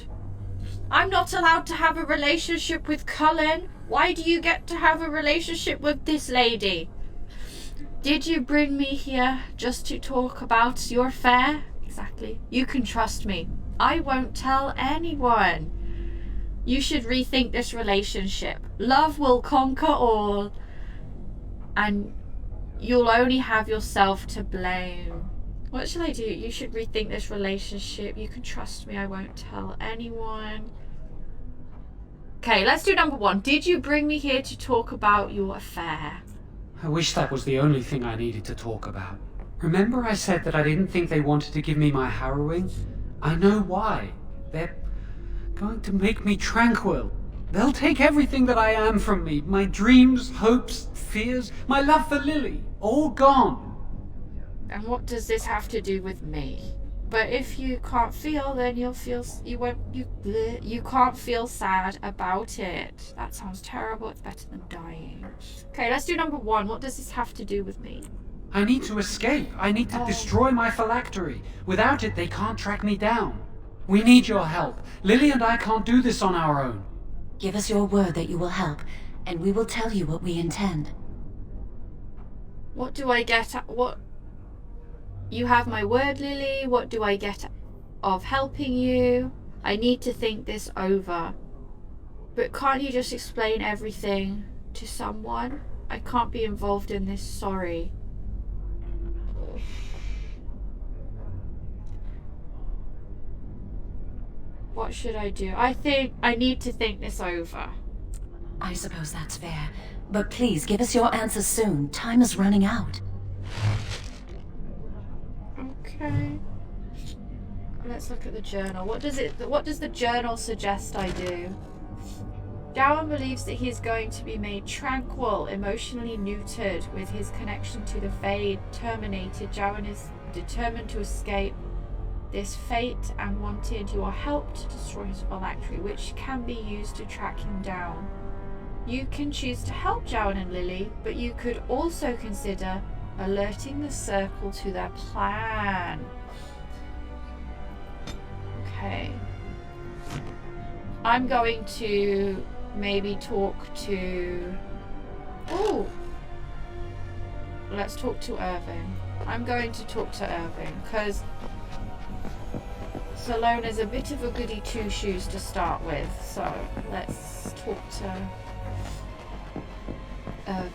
Speaker 1: I'm not allowed to have a relationship with Cullen. Why do you get to have a relationship with this lady? Did you bring me here just to talk about your affair? Exactly. You can trust me. I won't tell anyone. You should rethink this relationship. Love will conquer all. And you'll only have yourself to blame. What shall I do? You should rethink this relationship. You can trust me. I won't tell anyone. Okay, let's do number 1. Did you bring me here to talk about your affair?
Speaker 18: I wish that was the only thing I needed to talk about. Remember I said that I didn't think they wanted to give me my harrowing? I know why. They're going to make me tranquil. They'll take everything that I am from me. My dreams, hopes, fears, my love for Lily. All gone.
Speaker 1: And what does this have to do with me? But if you can't feel, then you can't feel sad about it. That sounds terrible. It's better than dying. Okay, let's do number 1. What does this have to do with me?
Speaker 18: I need to escape. I need to destroy my phylactery. Without it, they can't track me down. We need your help. Lily and I can't do this on our own.
Speaker 2: Give us your word that you will help, and we will tell you what we intend.
Speaker 1: What do I get at what? You have my word, Lily. What do I get of helping you? I need to think this over. But can't you just explain everything to someone? I can't be involved in this, sorry. What should I do? I think I need to think this over.
Speaker 2: I suppose that's fair. But please, give us your answers soon. Time is running out.
Speaker 1: Okay. Let's look at the journal. What does the journal suggest I do? Jowan believes that he is going to be made tranquil, emotionally neutered, with his connection to the Fade terminated. Jowan is determined to escape this fate and wanted your help to destroy his phylactery, which can be used to track him down. You can choose to help Jowan and Lily, but you could also consider alerting the circle to their plan. Okay. I'm going to maybe talk to... Oh! Let's talk to Irving. I'm going to talk to Irving, because Solona's a bit of a goody two-shoes to start with, so let's talk to Irving.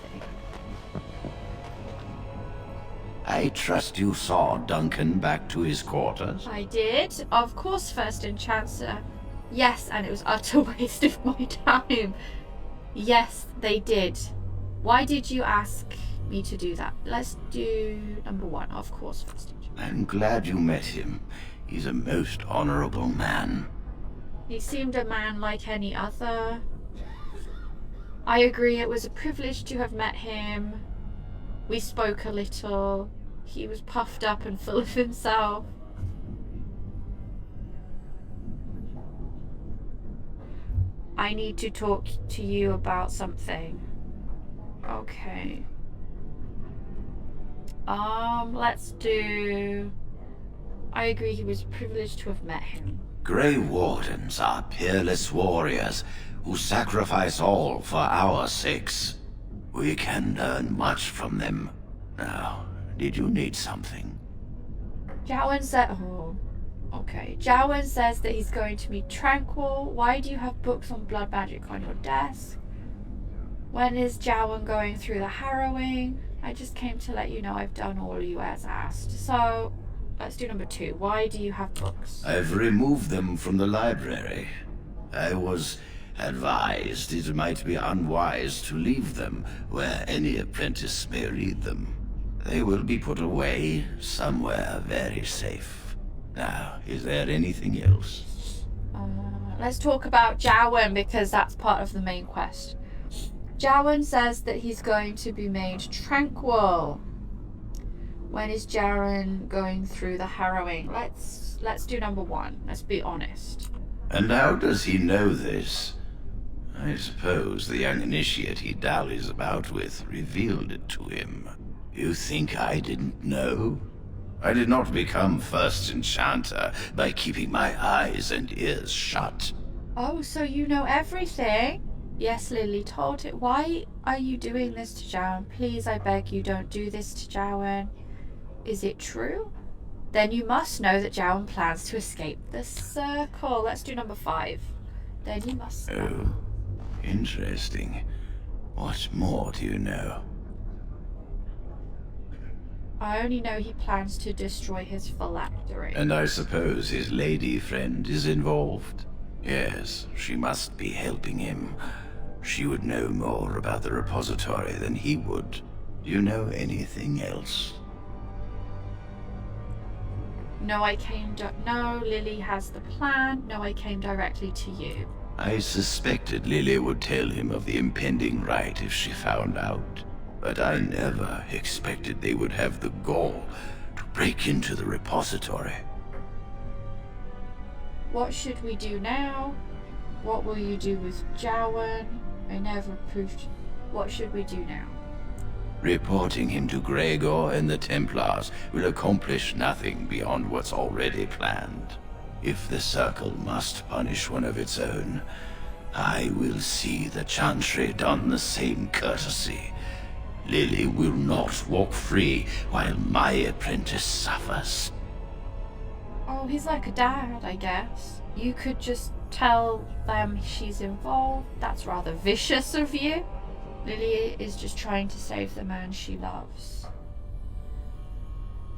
Speaker 17: I trust you saw Duncan back to his quarters?
Speaker 1: I did. Of course, First in Chancellor. Yes, and it was utter waste of my time. Yes, they did. Why did you ask me to do that? Let's do number 1, of course, First in Chancellor.
Speaker 17: I'm glad you met him. He's a most honorable man.
Speaker 1: He seemed a man like any other. I agree, it was a privilege to have met him. We spoke a little. He was puffed up and full of himself. I need to talk to you about something. Okay. Let's do... I agree, he was privileged to have met him.
Speaker 17: Grey Wardens are peerless warriors who sacrifice all for our sakes. We can learn much from them. Now, did you need something?
Speaker 1: Jowan said... Oh, okay. Jowan says that he's going to be tranquil. Why do you have books on blood magic on your desk? When is Jowan going through the harrowing? I just came to let you know I've done all you as asked. So, let's do number 2. Why do you have books?
Speaker 17: I've removed them from the library. I was advised it might be unwise to leave them where any apprentice may read them. They will be put away somewhere very safe. Now, is there anything else?
Speaker 1: Let's talk about Jowan, because that's part of the main quest. Jowan says that he's going to be made tranquil. When is Jowan going through the harrowing? Let's do number 1. Let's be honest.
Speaker 17: And how does he know this? I suppose the young initiate he dallies about with revealed it to him. You think I didn't know? I did not become First Enchanter by keeping my eyes and ears shut.
Speaker 1: Oh, so you know everything? Yes, Lily told it. Why are you doing this to Jowan? Please, I beg you, don't do this to Jowan. Is it true? Then you must know that Jowan plans to escape the circle. Let's do number 5. Then you must know.
Speaker 17: Oh, interesting. What more do you know?
Speaker 1: I only know he plans to destroy his phylactery.
Speaker 17: And I suppose his lady friend is involved? Yes, she must be helping him. She would know more about the repository than he would. Do you know anything else?
Speaker 1: No, no, Lily has the plan. No, I came directly to you.
Speaker 17: I suspected Lily would tell him of the impending rite if she found out. But I never expected they would have the gall to break into the repository.
Speaker 1: What should we do now? What will you do with Jowan? I never proved. What should we do now?
Speaker 17: Reporting him to Gregor and the Templars will accomplish nothing beyond what's already planned. If the Circle must punish one of its own, I will see the Chantry done the same courtesy. Lily will not walk free while my apprentice suffers.
Speaker 1: Oh, he's like a dad, I guess. You could just tell them she's involved. That's rather vicious of you. Lily is just trying to save the man she loves.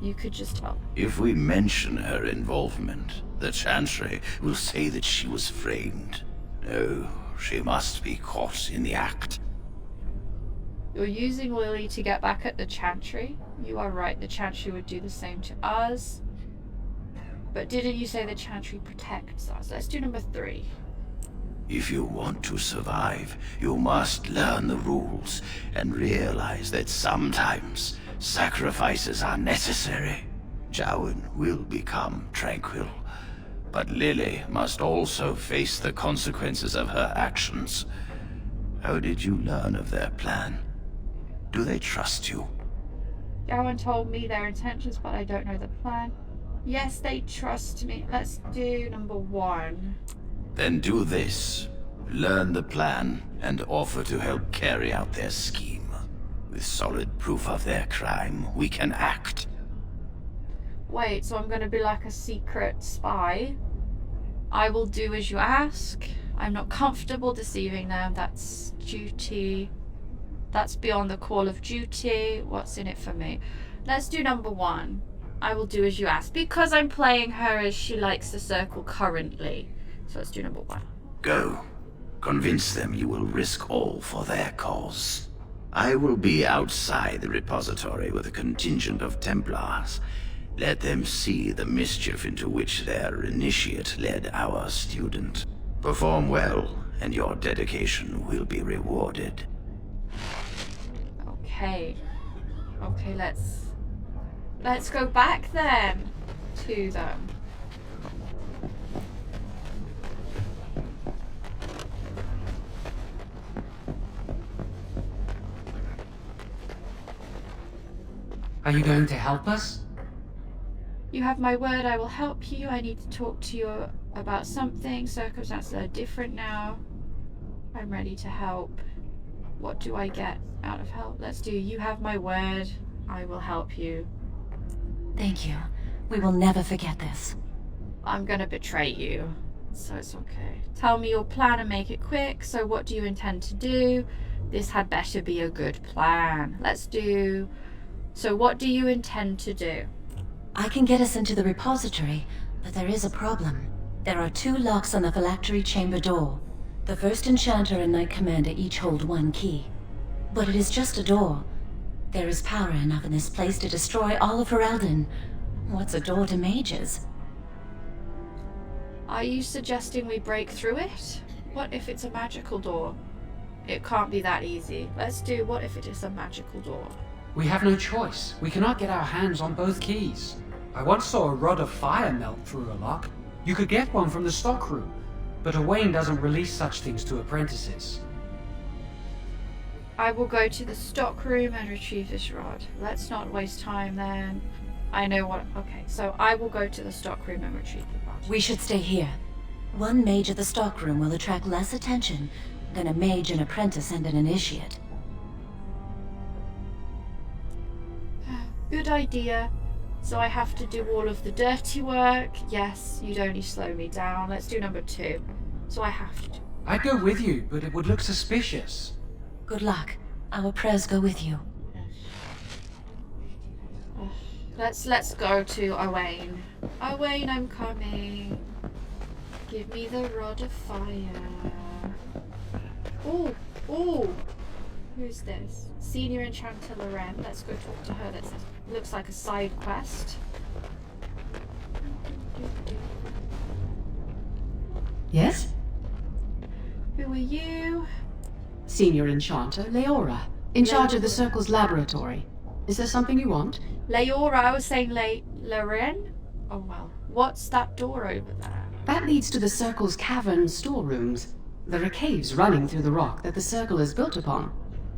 Speaker 1: You could just tell.
Speaker 17: If we mention her involvement, the Chantry will say that she was framed. No, she must be caught in the act.
Speaker 1: You're using Lily to get back at the Chantry. You are right, the Chantry would do the same to us. But didn't you say the Chantry protects us? Let's do number 3.
Speaker 17: If you want to survive, you must learn the rules and realize that sometimes sacrifices are necessary. Jowan will become tranquil, but Lily must also face the consequences of her actions. How did you learn of their plan? Do they trust you?
Speaker 1: Jowan told me their intentions, but I don't know the plan. Yes, they trust me. Let's do number 1.
Speaker 17: Then do this. Learn the plan and offer to help carry out their scheme. With solid proof of their crime, we can act.
Speaker 1: Wait, so I'm going to be like a secret spy? I will do as you ask. I'm not comfortable deceiving them. That's duty. That's beyond the call of duty. What's in it for me? Let's do number 1. I will do as you ask. Because I'm playing her as she likes the Circle currently. So let's do number 1.
Speaker 17: Go. Convince them you will risk all for their cause. I will be outside the repository with a contingent of Templars. Let them see the mischief into which their initiate led our student. Perform well, and your dedication will be rewarded.
Speaker 1: Okay. Okay, let's go back then to them.
Speaker 18: Are you going to help us?
Speaker 1: You have my word, I will help you. I need to talk to you about something. Circumstances are different now. I'm ready to help. What do I get out of help? Let's do you have my word. I will help you.
Speaker 2: Thank you. We will never forget this.
Speaker 1: I'm gonna betray you, so it's okay. Tell me your plan and make it quick. So what do you intend to do? This had better be a good plan. Let's do... So what do you intend to do?
Speaker 2: I can get us into the repository, but there is a problem. There are 2 locks on the phylactery chamber door. The first enchanter and knight commander each hold 1 key. But it is just a door. There is power enough in this place to destroy all of Ferelden. What's a door to mages?
Speaker 1: Are you suggesting we break through it? What if it's a magical door? It can't be that easy. Let's do what if it is a magical door?
Speaker 18: We have no choice. We cannot get our hands on both keys. I once saw a rod of fire melt through a lock. You could get one from the stockroom, but Owain doesn't release such things to apprentices.
Speaker 1: I will go to the stockroom and retrieve this rod. Let's not waste time then. I know what... Okay, so I will go to the stockroom and retrieve the rod.
Speaker 2: We should stay here. 1 mage at the stockroom will attract less attention than a mage, an apprentice, and an initiate.
Speaker 1: Good idea. So I have to do all of the dirty work. Yes, you'd only slow me down. Let's do number 2. So I have to.
Speaker 18: I'd go with you, but it would look suspicious.
Speaker 2: Good luck. Our prayers go with you.
Speaker 1: Let's go to Owain. Owain, I'm coming. Give me the rod of fire. Oh, oh. Who's this? Senior Enchanter Loren. Let's go talk to her. That looks like a side quest.
Speaker 20: Yes?
Speaker 1: Who are you?
Speaker 20: Senior Enchanter, Leora, in charge of the Circle's laboratory. Is there something you want?
Speaker 1: Leora, I was saying Loren? Oh well. What's that door over there?
Speaker 20: That leads to the Circle's cavern storerooms. There are caves running through the rock that the Circle is built upon.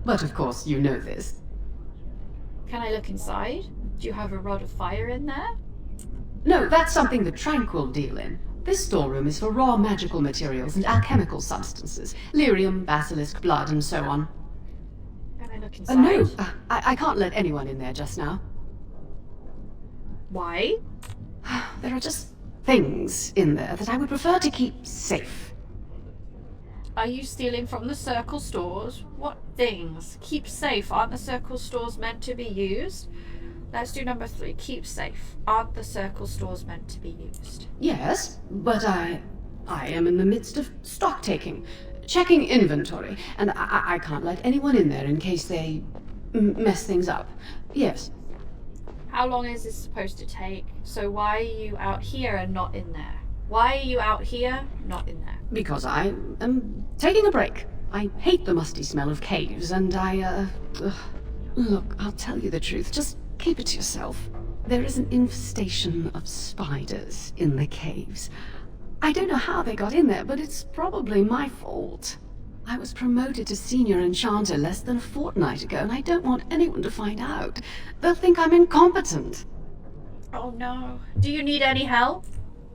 Speaker 20: But of course, you know this.
Speaker 1: Can I look inside? Do you have a rod of fire in there?
Speaker 20: No, that's something the Tranquil deal in. This storeroom is for raw magical materials and alchemical substances. Lyrium, basilisk, blood, and so on.
Speaker 1: Can I look inside?
Speaker 20: No, I can't let anyone in there just now.
Speaker 1: Why?
Speaker 20: There are just things in there that I would prefer to keep safe.
Speaker 1: Are you stealing from the Circle stores? What things? Keep safe. Aren't the Circle stores meant to be used? Let's do number 3. Keep safe. Aren't the Circle stores meant to be used?
Speaker 20: Yes, but I am in the midst of stock taking, checking inventory, and I can't let anyone in there in case they mess things up. Yes.
Speaker 1: How long is this supposed to take? So why are you out here and not in there? Why are you out here, not in there?
Speaker 20: Because I am taking a break. I hate the musty smell of caves, and Look, I'll tell you the truth. Just keep it to yourself. There is an infestation of spiders in the caves. I don't know how they got in there, but it's probably my fault. I was promoted to Senior Enchanter less than a fortnight ago, and I don't want anyone to find out. They'll think I'm incompetent.
Speaker 1: Oh no. Do you need any help?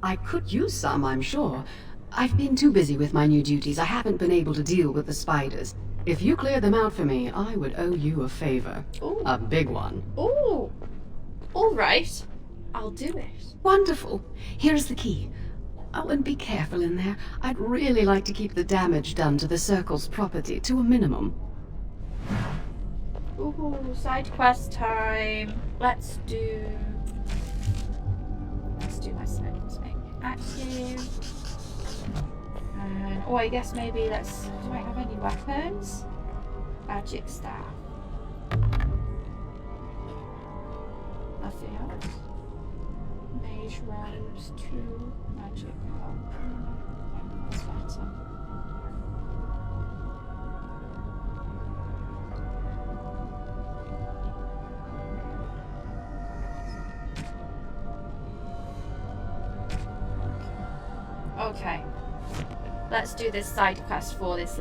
Speaker 20: I could use some, I'm sure. I've been too busy with my new duties. I haven't been able to deal with the spiders. If you clear them out for me, I would owe you a favor.
Speaker 1: Ooh.
Speaker 20: A big one.
Speaker 1: Ooh. All right. I'll do it.
Speaker 20: Wonderful. Here's the key. Oh, and be careful in there. I'd really like to keep the damage done to the Circle's property to a minimum.
Speaker 1: Ooh, side quest time. Let's do my side quest. Make it active. And, I guess maybe do I have any weapons? Magic staff. Nothing else. Mage robes, 2 magic help. That's better. Okay. Let's do this side quest for this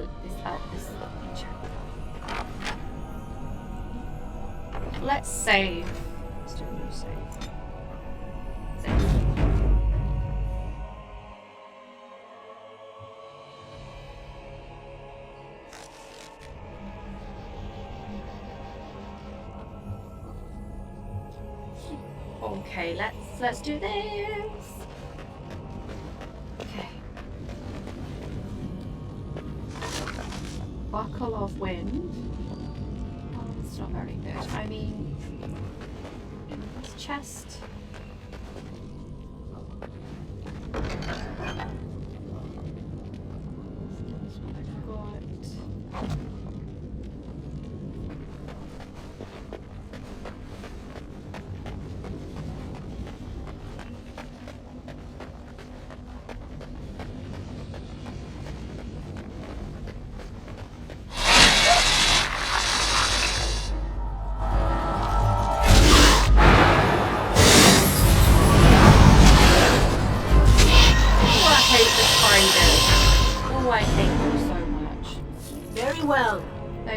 Speaker 1: Let's save. Let's do a new save. Save. Okay, let's do this. Okay. Buckle of wind. Oh, that's not very good. I mean, this chest. That's what I've got.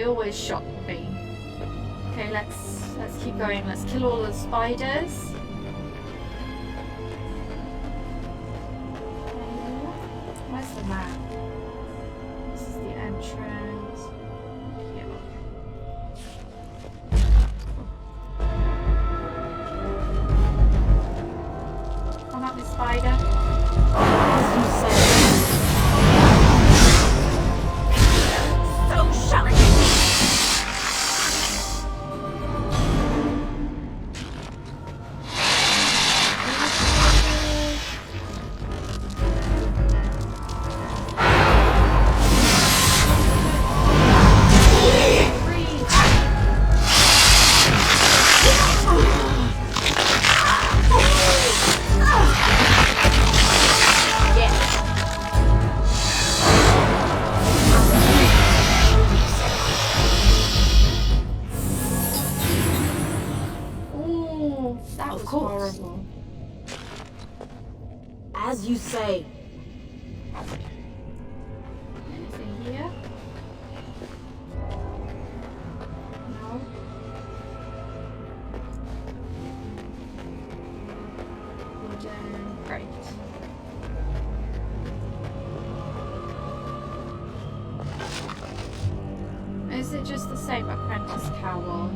Speaker 1: Always shock me. Okay, let's keep going. Let's kill all the spiders. Where's the map? This is the entrance. Yeah. Come up, the spider. So shocking.
Speaker 2: As you say.
Speaker 1: Anything here? No. Wooden crate. Is it just the same apprentice cowl?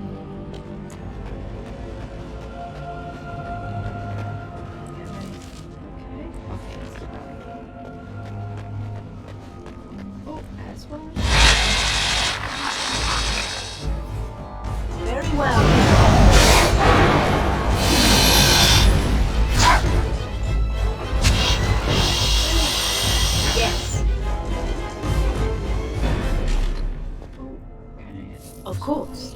Speaker 2: Very well. Yes. Of course.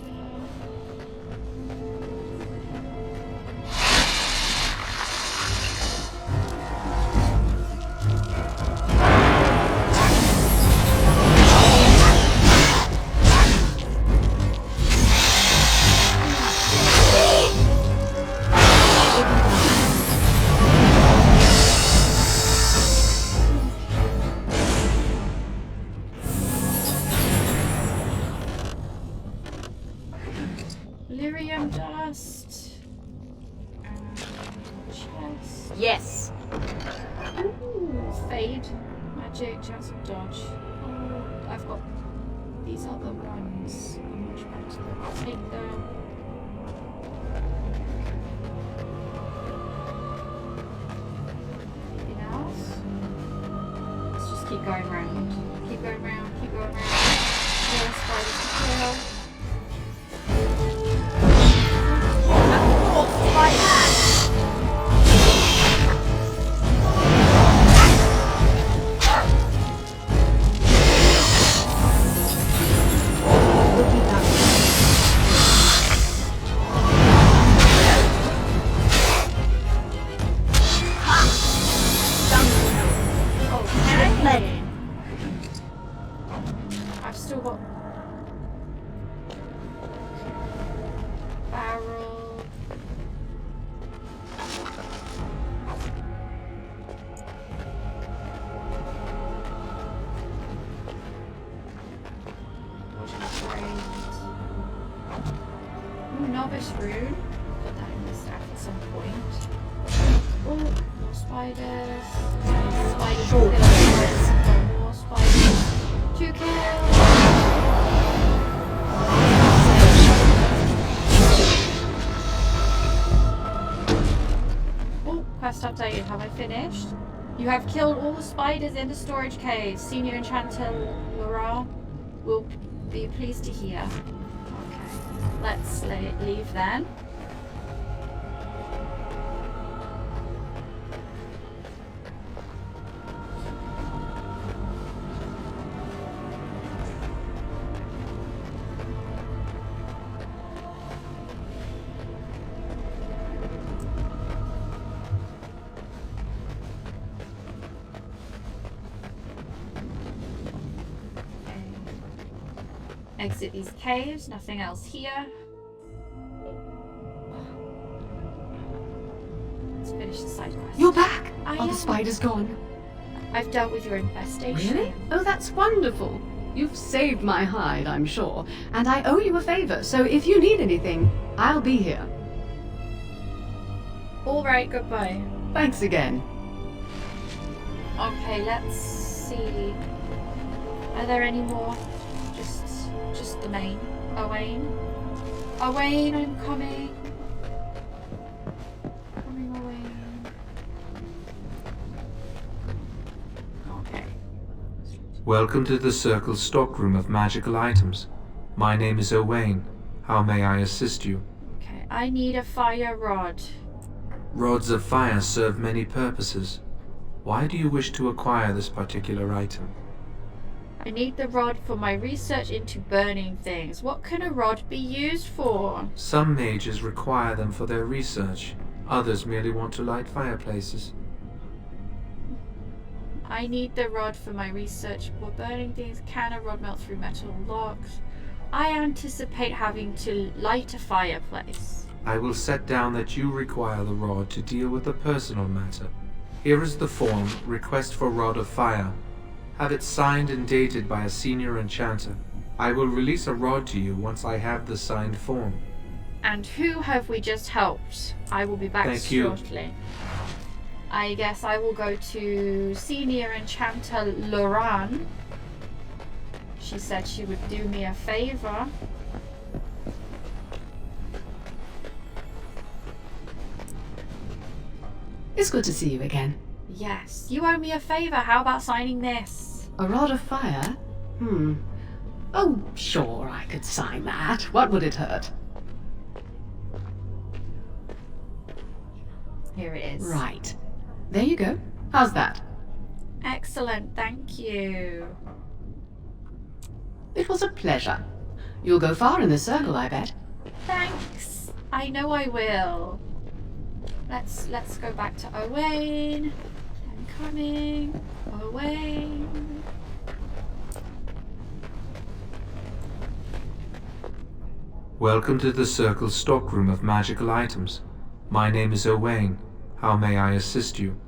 Speaker 1: Lyrium dust. Chest.
Speaker 2: Yes.
Speaker 1: Ooh, fade. Magic, chance of dodge. Oh, I've got these other ones. How much better? I'll take them. Anything else? Let's just keep going round. Keep going round, keep going round. More spiders to kill. I've still got barrel. Ooh, novice rune. Put that in the stack at some point. Oh, more spiders. Spiders. Kill. More spiders. 2 kills. Oh, quest updated. Have I finished? You have killed all the spiders in the storage cave. Senior Enchanter Laura will be pleased to hear. Okay, let's leave then. Exit these caves, nothing else here. Let's finish the side quest.
Speaker 20: You're back!
Speaker 1: I
Speaker 20: Are
Speaker 1: am.
Speaker 20: the spiders gone?
Speaker 1: I've dealt with your infestation.
Speaker 20: Really? Oh, that's wonderful. You've saved my hide, I'm sure. And I owe you a favor, so if you need anything, I'll be here.
Speaker 1: Alright, goodbye.
Speaker 20: Thanks again.
Speaker 1: Okay, let's see. Are there any more? Just the main. Owain. Owain, I'm coming. Coming, Owain. Okay.
Speaker 10: Welcome to the Circle's stockroom of magical items. My name is Owain. How may I assist you?
Speaker 1: Okay, I need a fire rod.
Speaker 10: Rods of fire serve many purposes. Why do you wish to acquire this particular item?
Speaker 1: I need the rod for my research into burning things. What can a rod be used for?
Speaker 10: Some mages require them for their research. Others merely want to light fireplaces.
Speaker 1: I need the rod for my research for burning things. Can a rod melt through metal logs? I anticipate having to light a fireplace.
Speaker 10: I will set down that you require the rod to deal with a personal matter. Here is the form, request for Rod of Fire. Have it signed and dated by a senior enchanter. I will release a rod to you once I have the signed form.
Speaker 1: And who have we just helped? I will be back
Speaker 10: Thank you.
Speaker 1: shortly. I guess I will go to Senior Enchanter Loran. She said she would do me a favor.
Speaker 20: It's good to see you again.
Speaker 1: Yes, you owe me a favor. How about signing this?
Speaker 20: A rod of fire? Oh, sure, I could sign that. What would it hurt?
Speaker 1: Here it is.
Speaker 20: Right. There you go. How's that?
Speaker 1: Excellent, thank you.
Speaker 20: It was a pleasure. You'll go far in this circle, I bet.
Speaker 1: Thanks. I know I will. Let's go back to Owain. I'm coming. Owain.
Speaker 10: Welcome to the Circle's stockroom of magical items. My name is Owain. How may I assist you?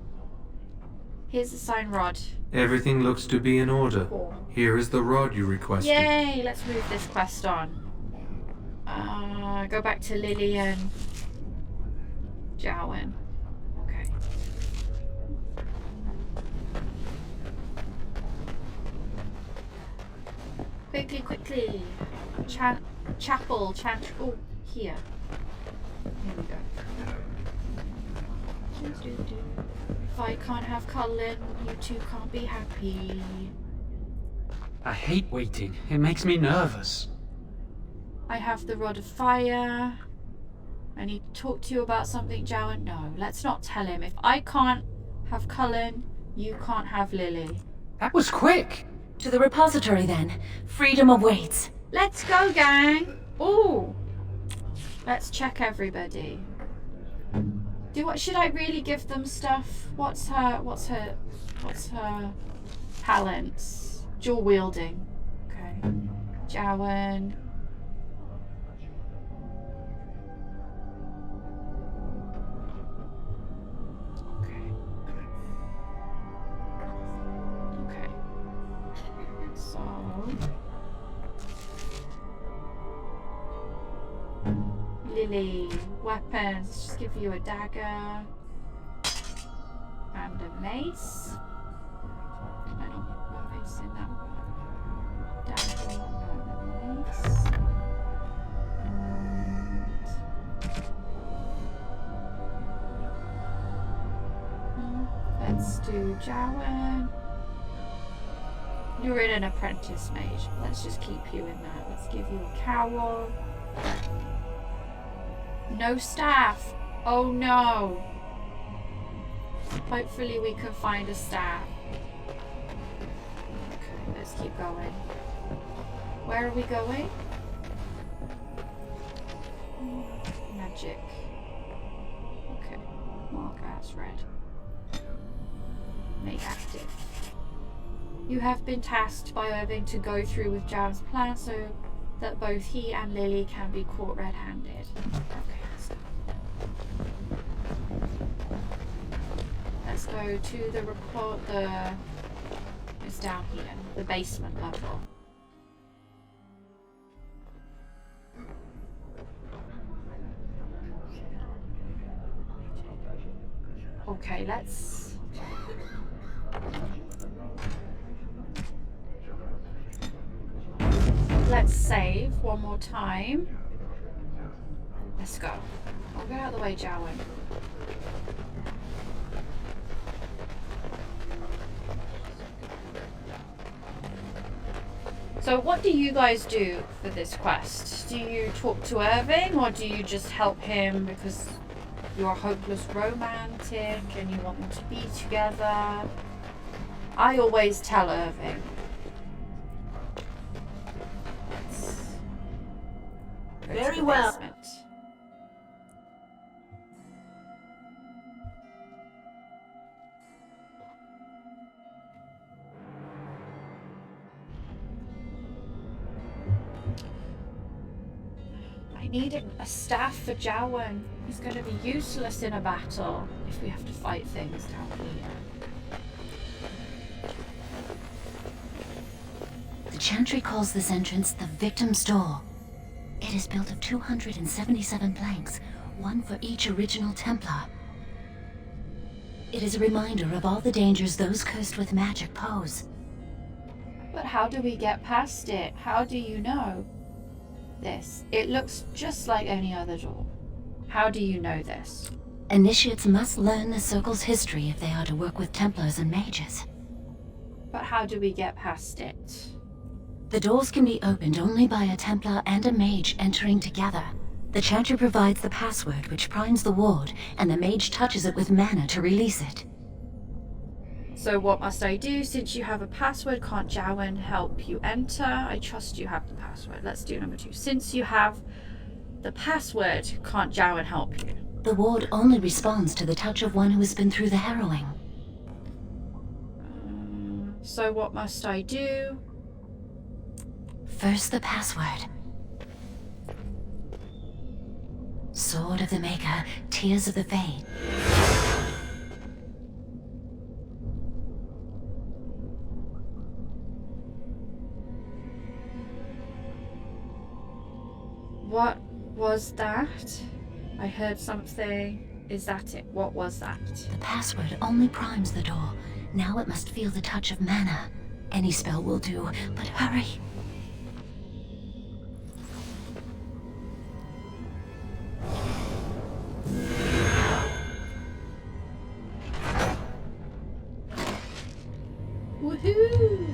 Speaker 1: Here's the sign rod.
Speaker 10: Everything looks to be in order.
Speaker 1: Cool.
Speaker 10: Here is the rod you requested.
Speaker 1: Yay! Let's move this quest on. Go back to Lily and Jowan. Okay. Quickly. Chapel. Oh, here. Here we go. If I can't have Cullen, you two can't be happy.
Speaker 18: I hate waiting. It makes me nervous.
Speaker 1: I have the Rod of Fire. I need to talk to you about something, Jowan. No, let's not tell him. If I can't have Cullen, you can't have Lily.
Speaker 18: That was quick.
Speaker 2: To the repository then. Freedom awaits.
Speaker 1: Let's go, gang. Ooh. Let's check everybody. Should I really give them stuff? What's her talents? Dual wielding. Okay. Jowan. Okay. So Lily, weapons, just give you a dagger and a mace. I don't put a mace in that one. Dagger and a mace. And let's do Jowan. You're in an apprentice mage. Let's just keep you in that. Let's give you a cowl. No staff. Oh no. Hopefully we can find a staff. Okay, let's keep going. Where are we going? Magic. Okay, mark as red. Make active. You have been tasked by Irving to go through with Jowan's plan so that both he and Lily can be caught red-handed. Okay, let's go to the report. It's down here, the basement level. Okay, let's save one more time. Let's go. I'll get out of the way, Jowan. So what do you guys do for this quest? Do you talk to Irving or do you just help him because you're a hopeless romantic and you want them to be together? I always tell Irving.
Speaker 2: Very well.
Speaker 1: Basement. need a staff for Jowan. He's going to be useless in a battle if we have to fight things down here.
Speaker 2: The Chantry calls this entrance the Victim's Door. It is built of 277 planks, one for each original Templar. It is a reminder of all the dangers those cursed with magic pose.
Speaker 1: But how do we get past it? How do you know this? It looks just like any other door. How do you know this?
Speaker 2: Initiates must learn the Circle's history if they are to work with Templars and Mages.
Speaker 1: But how do we get past it?
Speaker 2: The doors can be opened only by a Templar and a Mage entering together. The Chantry provides the password which primes the ward, and the Mage touches it with mana to release it.
Speaker 1: So what must I do? Since you have a password, can't Jowan help you enter? I trust you have the password. Let's do number 2. Since you have the password, can't Jowan help you?
Speaker 2: The ward only responds to the touch of one who has been through the harrowing.
Speaker 1: So what must I do?
Speaker 2: First the password. Sword of the Maker, Tears of the Fade.
Speaker 1: What was that? I heard something. Is that it? What was that?
Speaker 2: The password only primes the door. Now it must feel the touch of mana. Any spell will do, but hurry.
Speaker 1: Woohoo!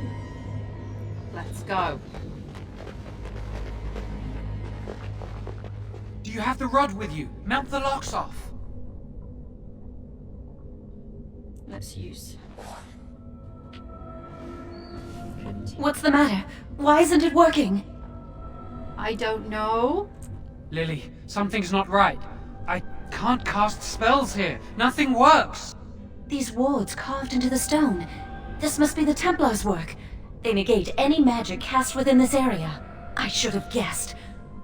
Speaker 1: Let's go.
Speaker 18: Do you have the rod with you? Mount the locks off.
Speaker 1: Let's use.
Speaker 2: What's the matter? Why isn't it working?
Speaker 1: I don't know.
Speaker 18: Lily, something's not right. I can't cast spells here. Nothing works.
Speaker 2: These wards carved into the stone. This must be the Templars' work. They negate any magic cast within this area. I should have guessed.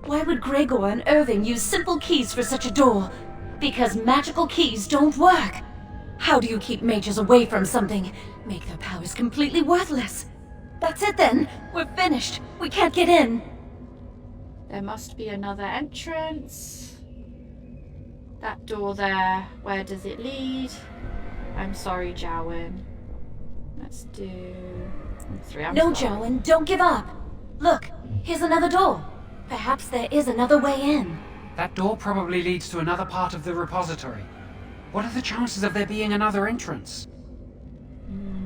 Speaker 2: Why would Gregor and Irving use simple keys for such a door? Because magical keys don't work. How do you keep mages away from something? Make their powers completely worthless. That's it then. We're finished. We can't get in.
Speaker 1: There must be another entrance. That door there, where does it lead? I'm sorry, Jowan. Let's do 3.
Speaker 2: No, Jowan, don't give up. Look, here's another door. Perhaps there is another way in.
Speaker 18: That door probably leads to another part of the repository. What are the chances of there being another entrance?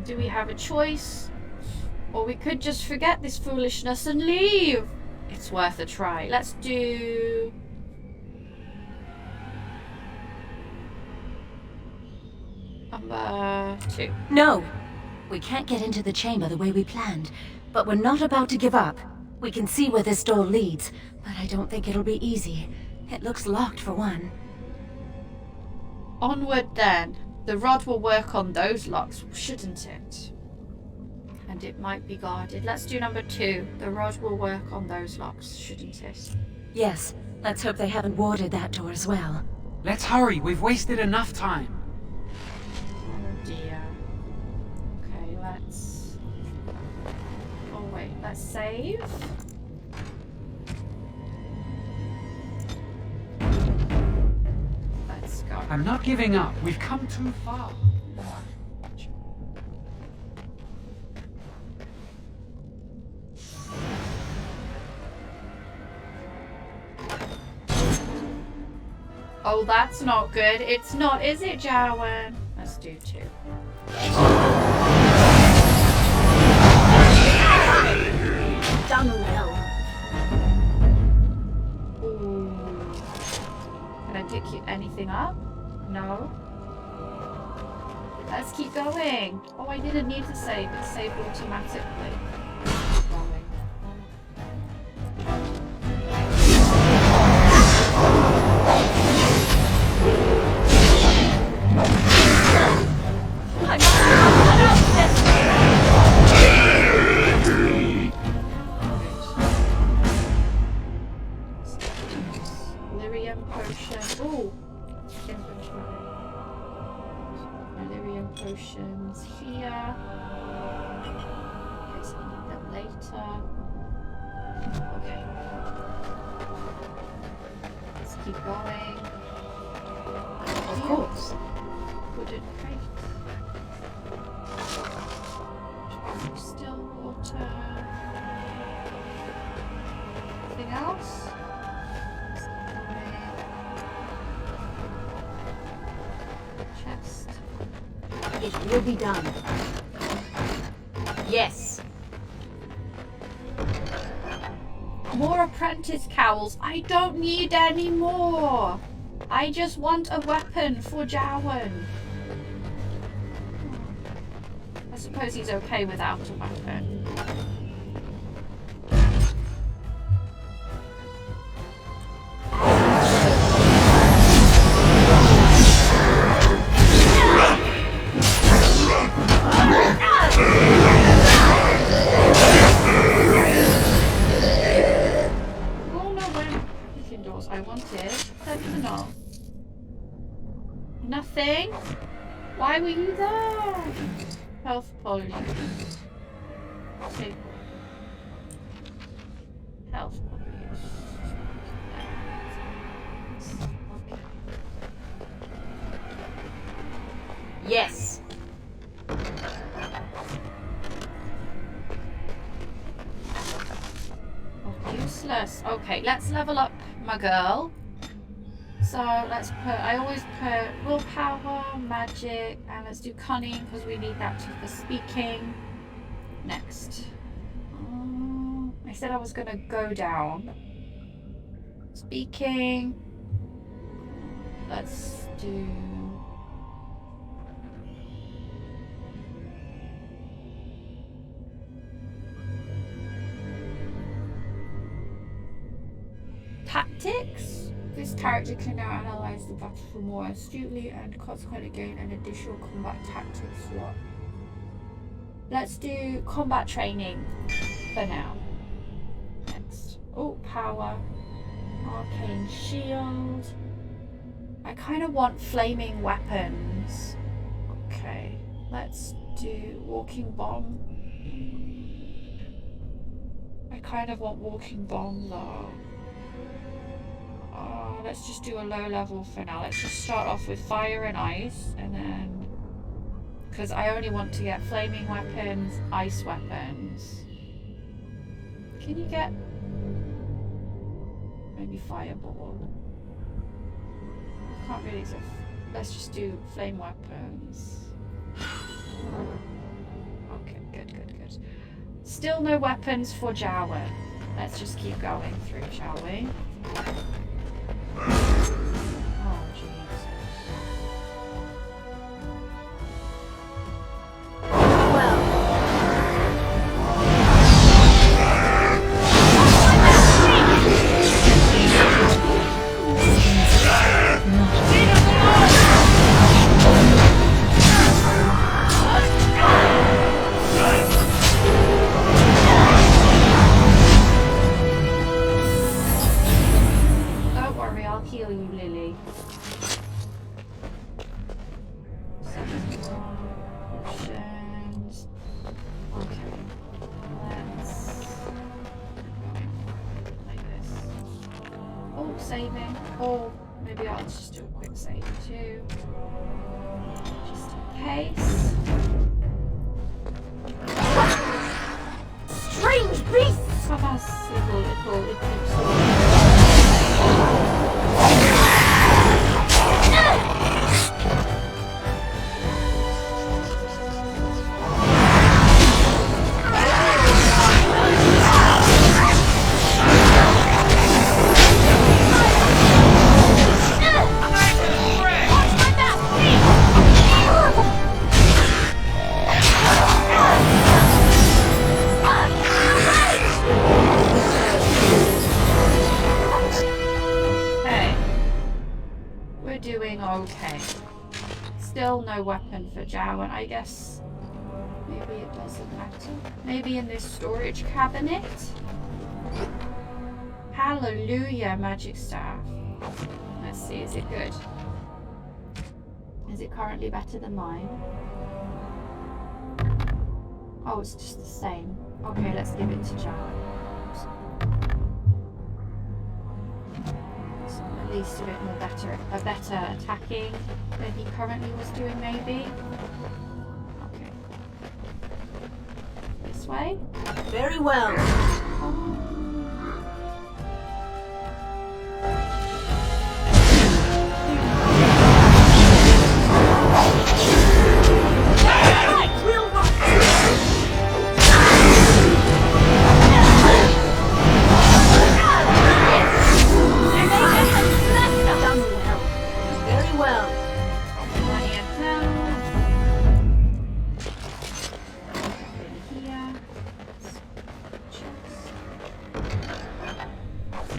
Speaker 1: Do we have a choice? Or we could just forget this foolishness and leave. It's worth a try. Let's do... number 2.
Speaker 2: No. We can't get into the chamber the way we planned, but we're not about to give up. We can see where this door leads, but I don't think it'll be easy. It looks locked for one.
Speaker 1: Onward then. The rod will work on those locks, shouldn't it? And it might be guarded. Let's do number 2. The rod will work on those locks, shouldn't it?
Speaker 2: Yes. Let's hope they haven't warded that door as well.
Speaker 18: Let's hurry. We've wasted enough time.
Speaker 1: Oh dear. Okay, let's... Oh wait, let's save. Let's go.
Speaker 18: I'm not giving up. We've come too far.
Speaker 1: Oh, that's not good. It's not, is it, Jowan? Let's do 2.
Speaker 2: Done well.
Speaker 1: Ooh. Can I pick anything up? No. Let's keep going. Oh, I didn't need to save. It saved automatically. Keep going. Potions here. Okay, so we need them later. Okay. Let's keep going.
Speaker 20: Of course.
Speaker 1: Wooden crate. Still water. Anything else? Chest.
Speaker 2: It will be done. Yes.
Speaker 1: More apprentice cowls. I don't need any more. I just want a weapon for Jowan. I suppose he's okay without a weapon. I wanted fentanyl. Nothing? Why were you there? Health potions. See. Health potions. Okay.
Speaker 2: Yes.
Speaker 1: Oh, useless. Okay, let's level up my girl. So let's put, I always put willpower, magic, and let's do cunning because we need that for speaking. Next. I said I was gonna go down. Speaking. Let's do... Tactics. This character can now analyze the battle more astutely and consequently gain an additional combat tactics slot. Let's do combat training for now. Next. Oh, power. Arcane shield. I kind of want flaming weapons. Okay. Let's do walking bomb. I kind of want walking bomb though. Let's just do a low level for now. Let's just start off with fire and ice, and then because I only want to get flaming weapons, ice weapons. Can you get maybe fireball? I can't really. Let's just do flame weapons. Okay, good. Still no weapons for Jowan. Let's just keep going through, shall we? Oh, jeez. Don't worry, I'll heal you, Lily. Options. Okay. Let's like this. Oh, saving. Oh, maybe I'll just do a quick save too. Just in case.
Speaker 2: Strange beasts!
Speaker 1: Come on, little okay. Still no weapon for Jowan, I guess. Maybe it doesn't matter. Maybe in this storage cabinet? Hallelujah, magic staff. Let's see, is it good? Is it currently better than mine? Oh, it's just the same. Okay, let's give it to Jowan. So at least a bit more better attacking than he currently was doing, maybe. Okay. This way?
Speaker 2: Very well.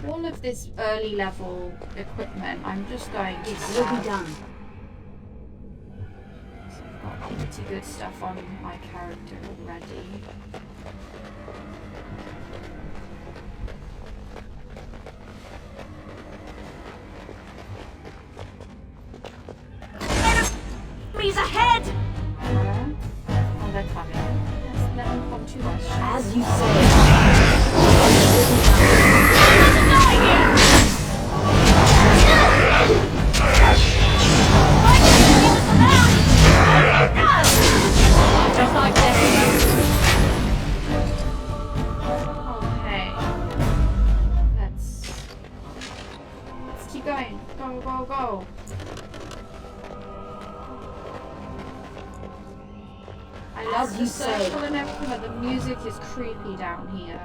Speaker 1: All of this early level equipment, I'm just going to
Speaker 2: will be done.
Speaker 1: So I've got pretty good stuff on my character already.
Speaker 2: Enemies ahead!
Speaker 1: Oh, they're coming. Let's let them come to us.
Speaker 2: As you say.
Speaker 1: Just like this. Okay. Let's keep going. Go, go, go. I love the circle and everything, but the music is creepy down here.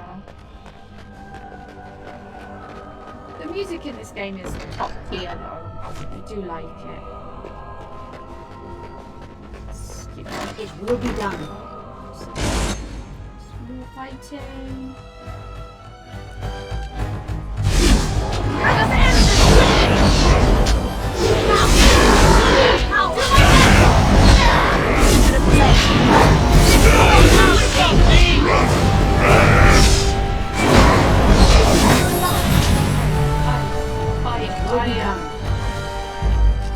Speaker 1: The music in this game is top tier though. I do like it.
Speaker 2: It will be done.
Speaker 1: Small fighting.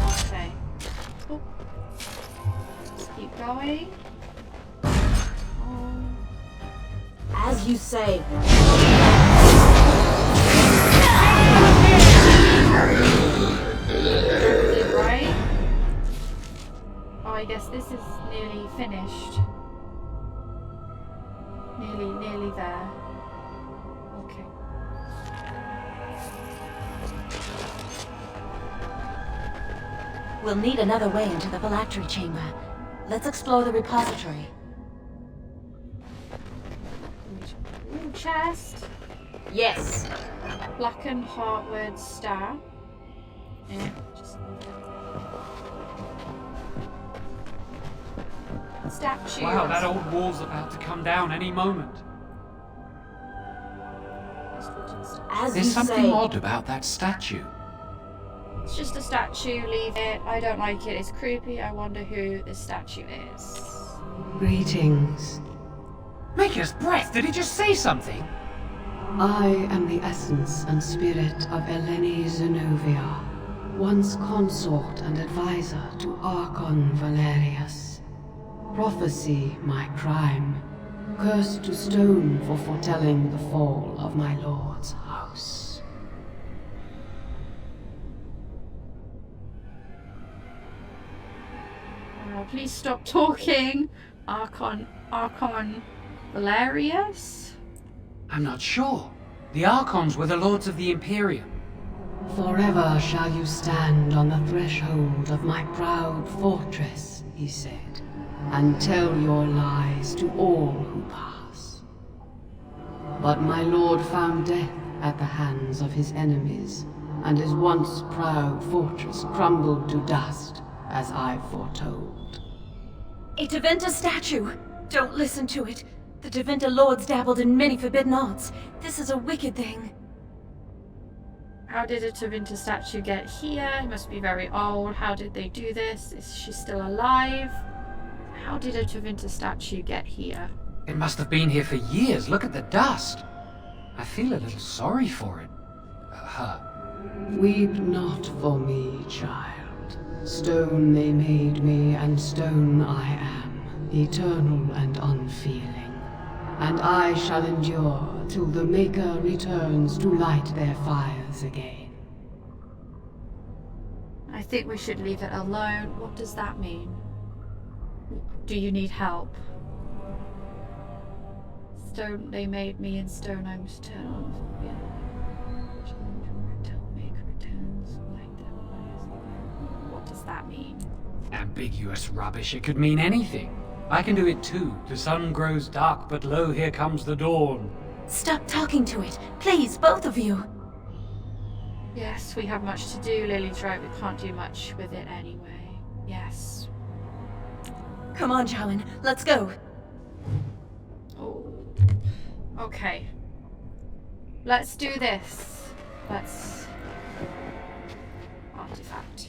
Speaker 1: Okay. Oh. Just keep going.
Speaker 2: As you say.
Speaker 1: Right? Oh, I guess this is nearly finished. Nearly there. Okay.
Speaker 2: We'll need another way into the phylactery chamber. Let's explore the repository.
Speaker 1: Ooh, chest.
Speaker 2: Yes.
Speaker 1: Blackened heartwood star. Yeah, just statue.
Speaker 18: Wow, that old wall's about to come down any moment.
Speaker 14: There's something odd about that statue.
Speaker 1: It's just a statue, leave it. I don't like it, it's creepy. I wonder who this statue is.
Speaker 18: Greetings. Maker's breath, did he just say something?
Speaker 20: I am the essence and spirit of Eleni Zenobia, once consort and advisor to Archon Valerius. Prophecy my crime, cursed to stone for foretelling the fall of my lord's house.
Speaker 1: Please stop talking. Archon Valerius?
Speaker 18: I'm not sure. The Archons were the lords of the Imperium.
Speaker 20: Forever shall you stand on the threshold of my proud fortress, he said, and tell your lies to all who pass. But my lord found death at the hands of his enemies, and his once proud fortress crumbled to dust, as I foretold.
Speaker 2: A Teventa statue! Don't listen to it. The Teventa lords dabbled in many forbidden arts. This is a wicked thing.
Speaker 1: How did a Teventa statue get here? It must be very old. How did they do this? Is she still alive? How did a Teventa statue get here?
Speaker 18: It must have been here for years. Look at the dust. I feel a little sorry for it. Her.
Speaker 20: Weep not for me, child. Stone they made me, and stone I am. eternal and unfeeling, and I shall endure till the Maker returns to light their fires again.
Speaker 1: I think we should leave it alone. What does that mean? Do you need help? Stone, they made me in stone, I must turn on. What does that mean?
Speaker 18: Ambiguous rubbish, it could mean anything. I can do it too. The sun grows dark, but lo, here comes the dawn.
Speaker 2: Stop talking to it. Please, both of you.
Speaker 1: Yes, we have much to do, Lily's right. We can't do much with it anyway. Yes.
Speaker 2: Come on, Jowan. Let's go.
Speaker 1: Oh. Okay. Let's do this. Let's... Artifact.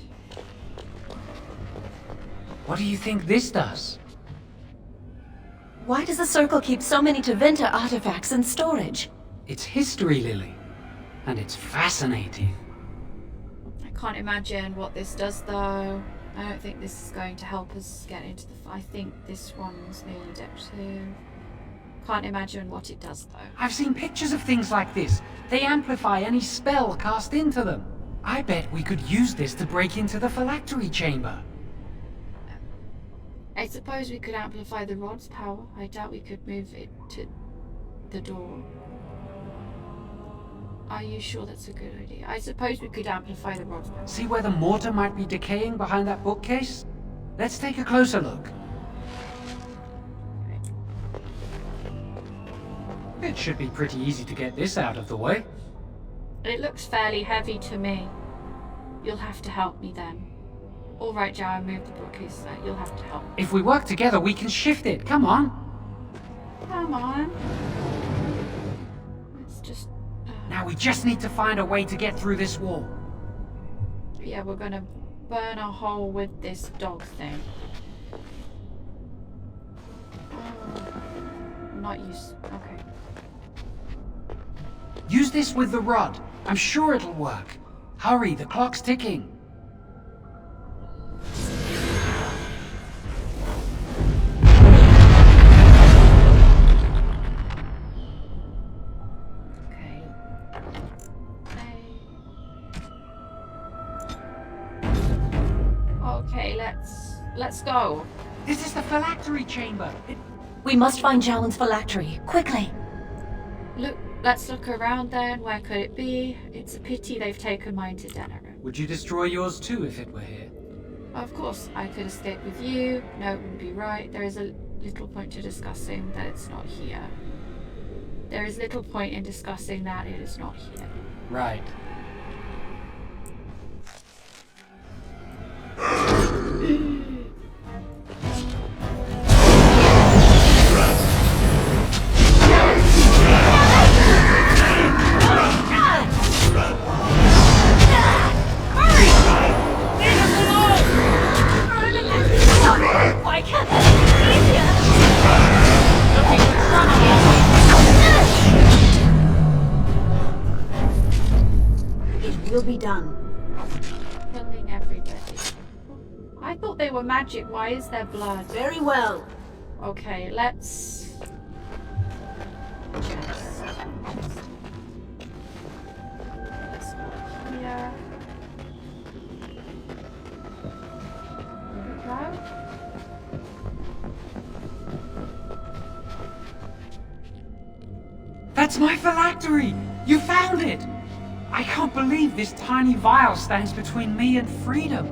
Speaker 18: What do you think this does?
Speaker 2: Why does the Circle keep so many Teventa artifacts in storage?
Speaker 18: It's history, Lily. And it's fascinating.
Speaker 1: I can't imagine what this does, though. I don't think this is going to help us get into the... I think this one's nearly decorative. Can't imagine what it does, though.
Speaker 18: I've seen pictures of things like this. They amplify any spell cast into them. I bet we could use this to break into the phylactery chamber.
Speaker 1: I suppose we could amplify the rod's power. I doubt we could move it to the door. Are you sure that's a good idea? I suppose we could amplify the rod's power.
Speaker 18: See where the mortar might be decaying behind that bookcase? Let's take a closer look. It should be pretty easy to get this out of the way.
Speaker 1: It looks fairly heavy to me. You'll have to help me then. Alright, Jowan, move the bookcase. You'll have to help.
Speaker 18: If we work together, we can shift it. Come on.
Speaker 1: Come on. Let's just...
Speaker 18: Now we just need to find a way to get through this wall.
Speaker 1: Yeah, we're gonna burn a hole with this dog thing. Not use... Okay.
Speaker 18: Use this with the rod. I'm sure it'll work. Hurry, the clock's ticking.
Speaker 1: Okay, let's go.
Speaker 18: This is the phylactery chamber.
Speaker 2: We must find Jowan's phylactery, quickly.
Speaker 1: Let's look around then. Where could it be? It's a pity they've taken mine to Denerim.
Speaker 18: Would you destroy yours too if it were here?
Speaker 1: Of course, I could escape with you. No, it wouldn't be right. There is a little point to discussing that it's not here. There is little point in discussing that it is not here.
Speaker 18: Right.
Speaker 2: Why can't that be easier? It will be done.
Speaker 1: Killing everybody. I thought they were magic. Why is there blood?
Speaker 2: Very well.
Speaker 1: Okay, let's... Let's go here. There we go.
Speaker 18: That's my phylactery! You found it! I can't believe this tiny vial stands between me and freedom.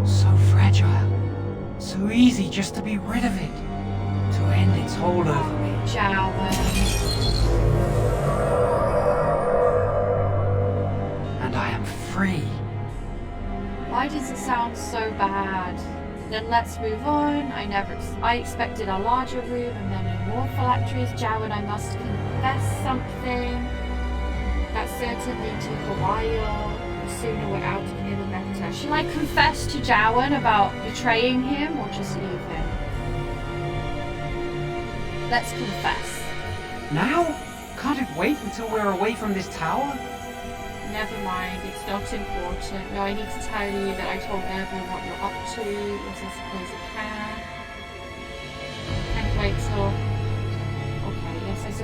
Speaker 18: So fragile. So easy just to be rid of it. To end its hold over me.
Speaker 1: Jowan.
Speaker 18: And I am free.
Speaker 1: Why does it sound so bad? Then let's move on. I expected a larger room and then more phylacteries. Jowan, I must confess something. That certainly took a while. The sooner we're out of here, the better. Shall I confess to Jowan about betraying him or just leave him? Let's confess.
Speaker 18: Now? Can't it wait until we're away from this tower?
Speaker 1: Never mind, it's not important. No, I need to tell you that I told everyone what you're up to, as I suppose it can.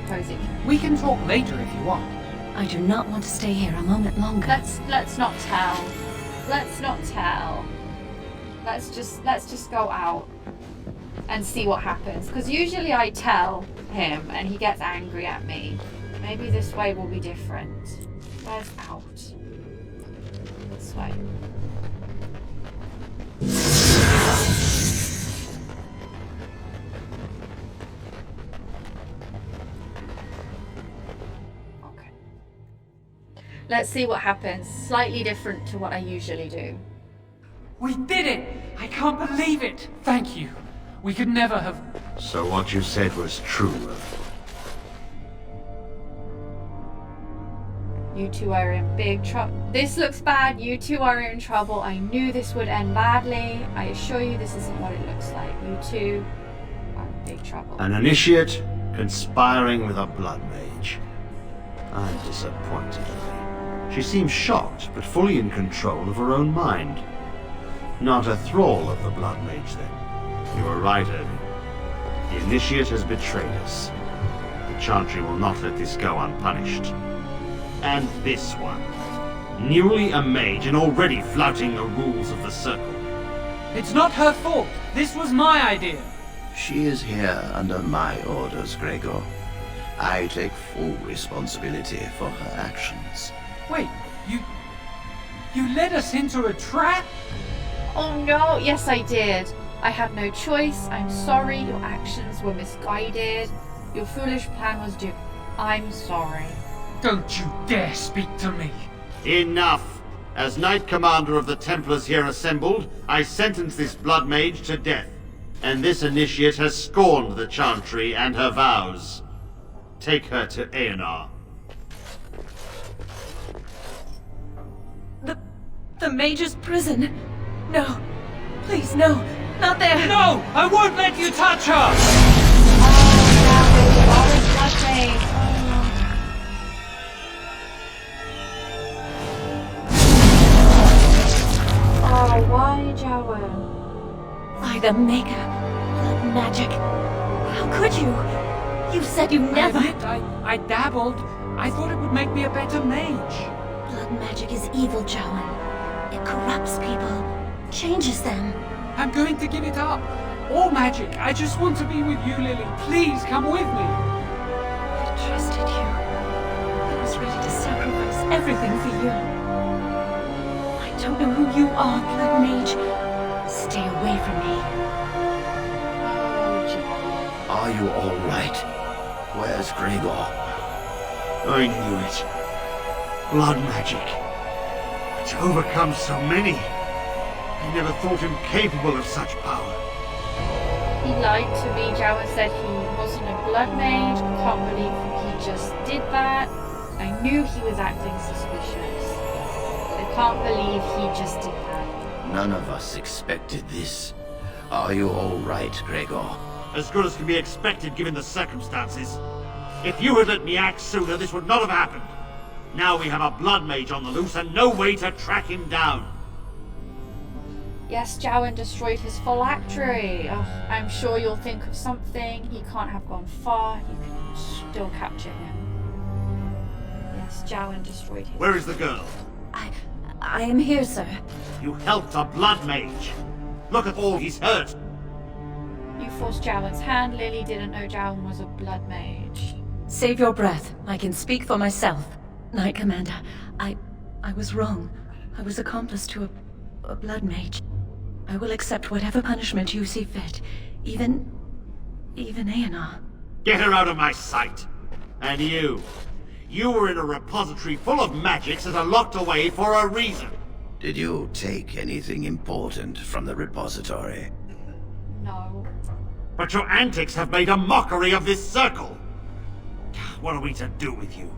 Speaker 1: suppose it can.
Speaker 18: We can talk later if you want.
Speaker 19: I do not want to stay here a moment longer.
Speaker 1: Let's not tell. Let's not tell. Let's just go out and see what happens. Because usually I tell him and he gets angry at me. Maybe this way will be different. Where's out? This way. Okay. Let's see what happens. Slightly different to what I usually do.
Speaker 18: We did it! I can't believe it! Thank you. We could never have...
Speaker 15: So what you said was true.
Speaker 1: You two are in big trouble. This looks bad. You two are in trouble. I knew this would end badly. I assure you this isn't what it looks like. You two are in big trouble.
Speaker 15: An initiate conspiring with a blood mage. I'm disappointed in her. She seems shocked, but fully in control of her own mind. Not a thrall of the blood mage, then. You were right, Irving. The initiate has betrayed us. The Chantry will not let this go unpunished. And this one. Newly a mage and already flouting the rules of the Circle.
Speaker 18: It's not her fault. This was my idea.
Speaker 17: She is here under my orders, Gregor. I take full responsibility for her actions.
Speaker 18: Wait, you led us into a trap?
Speaker 1: Oh no, yes I did. I had no choice. I'm sorry. Your actions were misguided. Your foolish plan was due. I'm sorry.
Speaker 18: Don't you dare speak to me.
Speaker 15: Enough! As Knight Commander of the Templars here assembled, I sentence this blood mage to death. And this initiate has scorned the Chantry and her vows. Take her to Aenar.
Speaker 2: The Mage's prison. No. Please, no. Not there.
Speaker 18: No! I won't let you touch her!
Speaker 1: Oh, why, Jowan?
Speaker 2: By the Maker. Blood magic. How could you? You said you never...
Speaker 18: I dabbled. I thought it would make me a better mage.
Speaker 2: Blood magic is evil, Jowan. It corrupts people, changes them.
Speaker 18: I'm going to give it up. All magic. I just want to be with you, Lily. Please, come with me.
Speaker 2: I trusted you. I was ready to sacrifice everything for you. I don't know who you are, Blood Mage. Stay away from me.
Speaker 17: Are you all right? Where's Gregor?
Speaker 15: I knew it. Blood magic. To overcome so many. I never thought him capable of such power.
Speaker 1: He lied to me. Jowan said he wasn't a blood mage. I can't believe he just did that. I knew he was acting suspicious. I can't believe he just did that.
Speaker 17: None of us expected this. Are you all right, Gregor?
Speaker 15: As good as can be expected given the circumstances. If you had let me act sooner, this would not have happened. Now we have a blood mage on the loose and no way to track him down.
Speaker 1: Yes, Jowan destroyed his phylactery. I'm sure you'll think of something. He can't have gone far. You can still capture him. Yes, Jowan destroyed his...
Speaker 15: Where is the girl?
Speaker 2: I am here, sir.
Speaker 15: You helped a blood mage. Look at all he's hurt.
Speaker 1: You forced Jowan's hand. Lily didn't know Jowan was a blood mage.
Speaker 2: Save your breath. I can speak for myself. Knight Commander, I was wrong. I was accomplice to a blood mage. I will accept whatever punishment you see fit. Even Aenar.
Speaker 15: Get her out of my sight. And you. You were in a repository full of magics that are locked away for a reason.
Speaker 17: Did you take anything important from the repository?
Speaker 1: No.
Speaker 15: But your antics have made a mockery of this circle. What are we to do with you?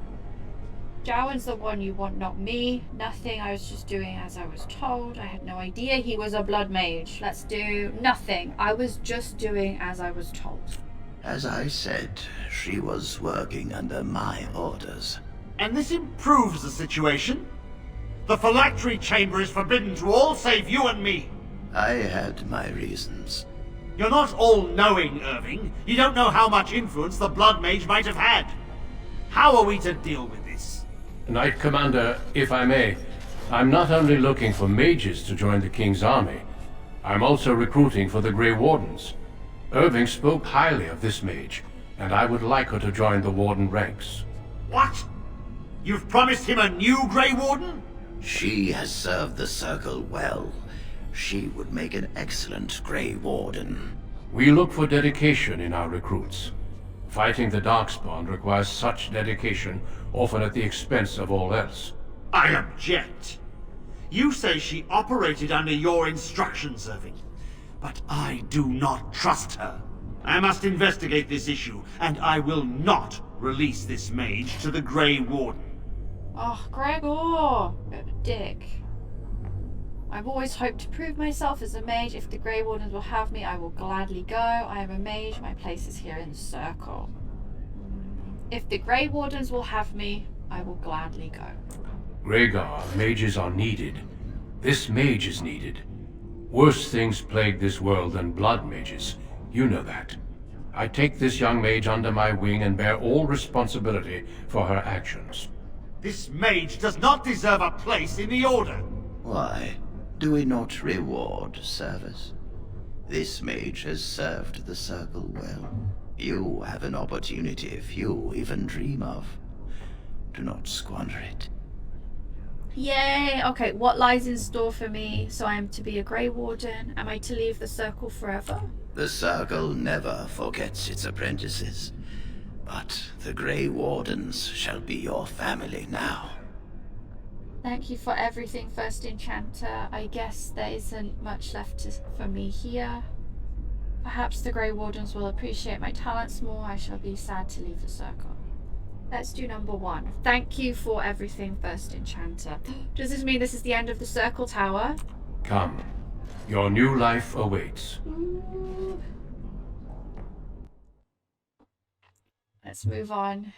Speaker 1: Jowan's the one you want, not me. Nothing, I was just doing as I was told. I had no idea he was a blood mage. Let's do nothing. I was just doing as I was told.
Speaker 17: As I said, she was working under my orders.
Speaker 15: And this improves the situation. The phylactery chamber is forbidden to all save you and me.
Speaker 17: I had my reasons.
Speaker 15: You're not all-knowing, Irving. You don't know how much influence the blood mage might have had. How are we to deal with this?
Speaker 16: Knight Commander, if I may, I'm not only looking for mages to join the King's army, I'm also recruiting for the Grey Wardens. Irving spoke highly of this mage, and I would like her to join the Warden ranks.
Speaker 15: What? You've promised him a new Grey Warden?
Speaker 17: She has served the Circle well. She would make an excellent Grey Warden.
Speaker 16: We look for dedication in our recruits. Fighting the Darkspawn requires such dedication, often at the expense of all else.
Speaker 15: I object. You say she operated under your instructions, Irving. But I do not trust her. I must investigate this issue, and I will not release this mage to the Grey Warden.
Speaker 1: Oh, Gregor! Bit of a dick. I've always hoped to prove myself as a mage. If the Grey Wardens will have me, I will gladly go. I am a mage. My place is here in the circle. If the Grey Wardens will have me, I will gladly go.
Speaker 16: Rhaegar, mages are needed. This mage is needed. Worse things plague this world than blood mages. You know that. I take this young mage under my wing and bear all responsibility for her actions.
Speaker 15: This mage does not deserve a place in the Order.
Speaker 17: Why? Do we not reward service? This mage has served the Circle well. You have an opportunity few even dream of. Do not squander it.
Speaker 1: Yay! Okay, what lies in store for me? So I am to be a Grey Warden. Am I to leave the Circle forever?
Speaker 17: The Circle never forgets its apprentices. But the Grey Wardens shall be your family now.
Speaker 1: Thank you for everything, First Enchanter. I guess there isn't much left for me here. Perhaps the Grey Wardens will appreciate my talents more. I shall be sad to leave the Circle. Let's do number 1. Thank you for everything, First Enchanter. Does this mean this is the end of the Circle Tower?
Speaker 16: Come. Your new life awaits.
Speaker 1: Ooh. Let's move on.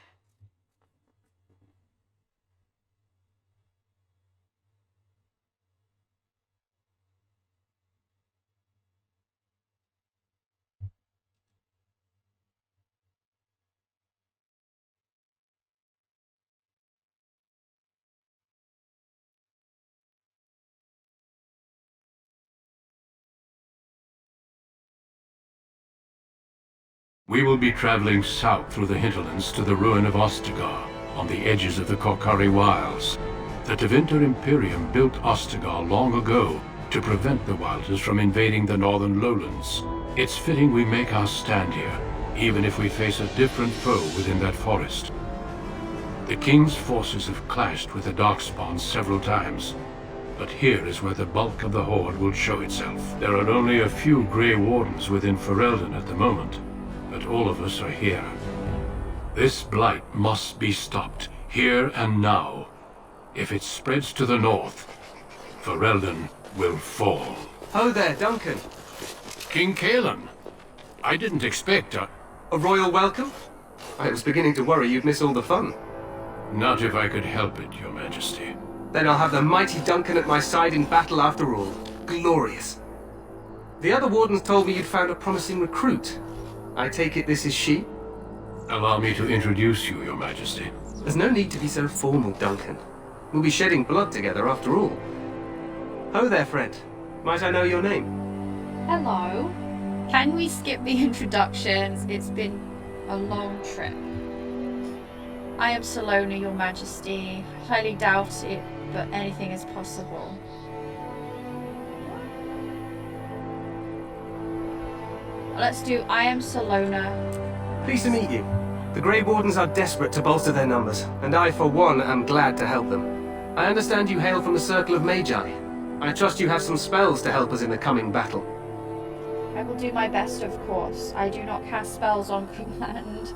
Speaker 16: We will be traveling south through the hinterlands to the ruin of Ostagar, on the edges of the Korkari Wilds. The Tevinter Imperium built Ostagar long ago to prevent the Wilders from invading the northern lowlands. It's fitting we make our stand here, even if we face a different foe within that forest. The King's forces have clashed with the Darkspawn several times, but here is where the bulk of the Horde will show itself. There are only a few Grey Wardens within Ferelden at the moment, but all of us are here. This blight must be stopped, here and now. If it spreads to the north, Ferelden will fall.
Speaker 21: Oh there, Duncan.
Speaker 16: King Kaelan. I didn't expect a
Speaker 21: royal welcome? I was beginning to worry you'd miss all the fun.
Speaker 16: Not if I could help it, Your Majesty.
Speaker 21: Then I'll have the mighty Duncan at my side in battle after all. Glorious. The other Wardens told me you'd found a promising recruit. I take it this is she?
Speaker 16: Allow me to introduce you, Your Majesty.
Speaker 21: There's no need to be so formal, Duncan. We'll be shedding blood together after all. Ho there, friend. Might I know your name?
Speaker 1: Hello. Can we skip the introductions? It's been a long trip. I am Solona, Your Majesty. Highly doubt it, but anything is possible. Let's do I am Solona.
Speaker 21: Pleased to meet you. The Grey Wardens are desperate to bolster their numbers, and I, for one, am glad to help them. I understand you hail from the Circle of Magi. I trust you have some spells to help us in the coming battle.
Speaker 1: I will do my best, of course. I do not cast spells on command.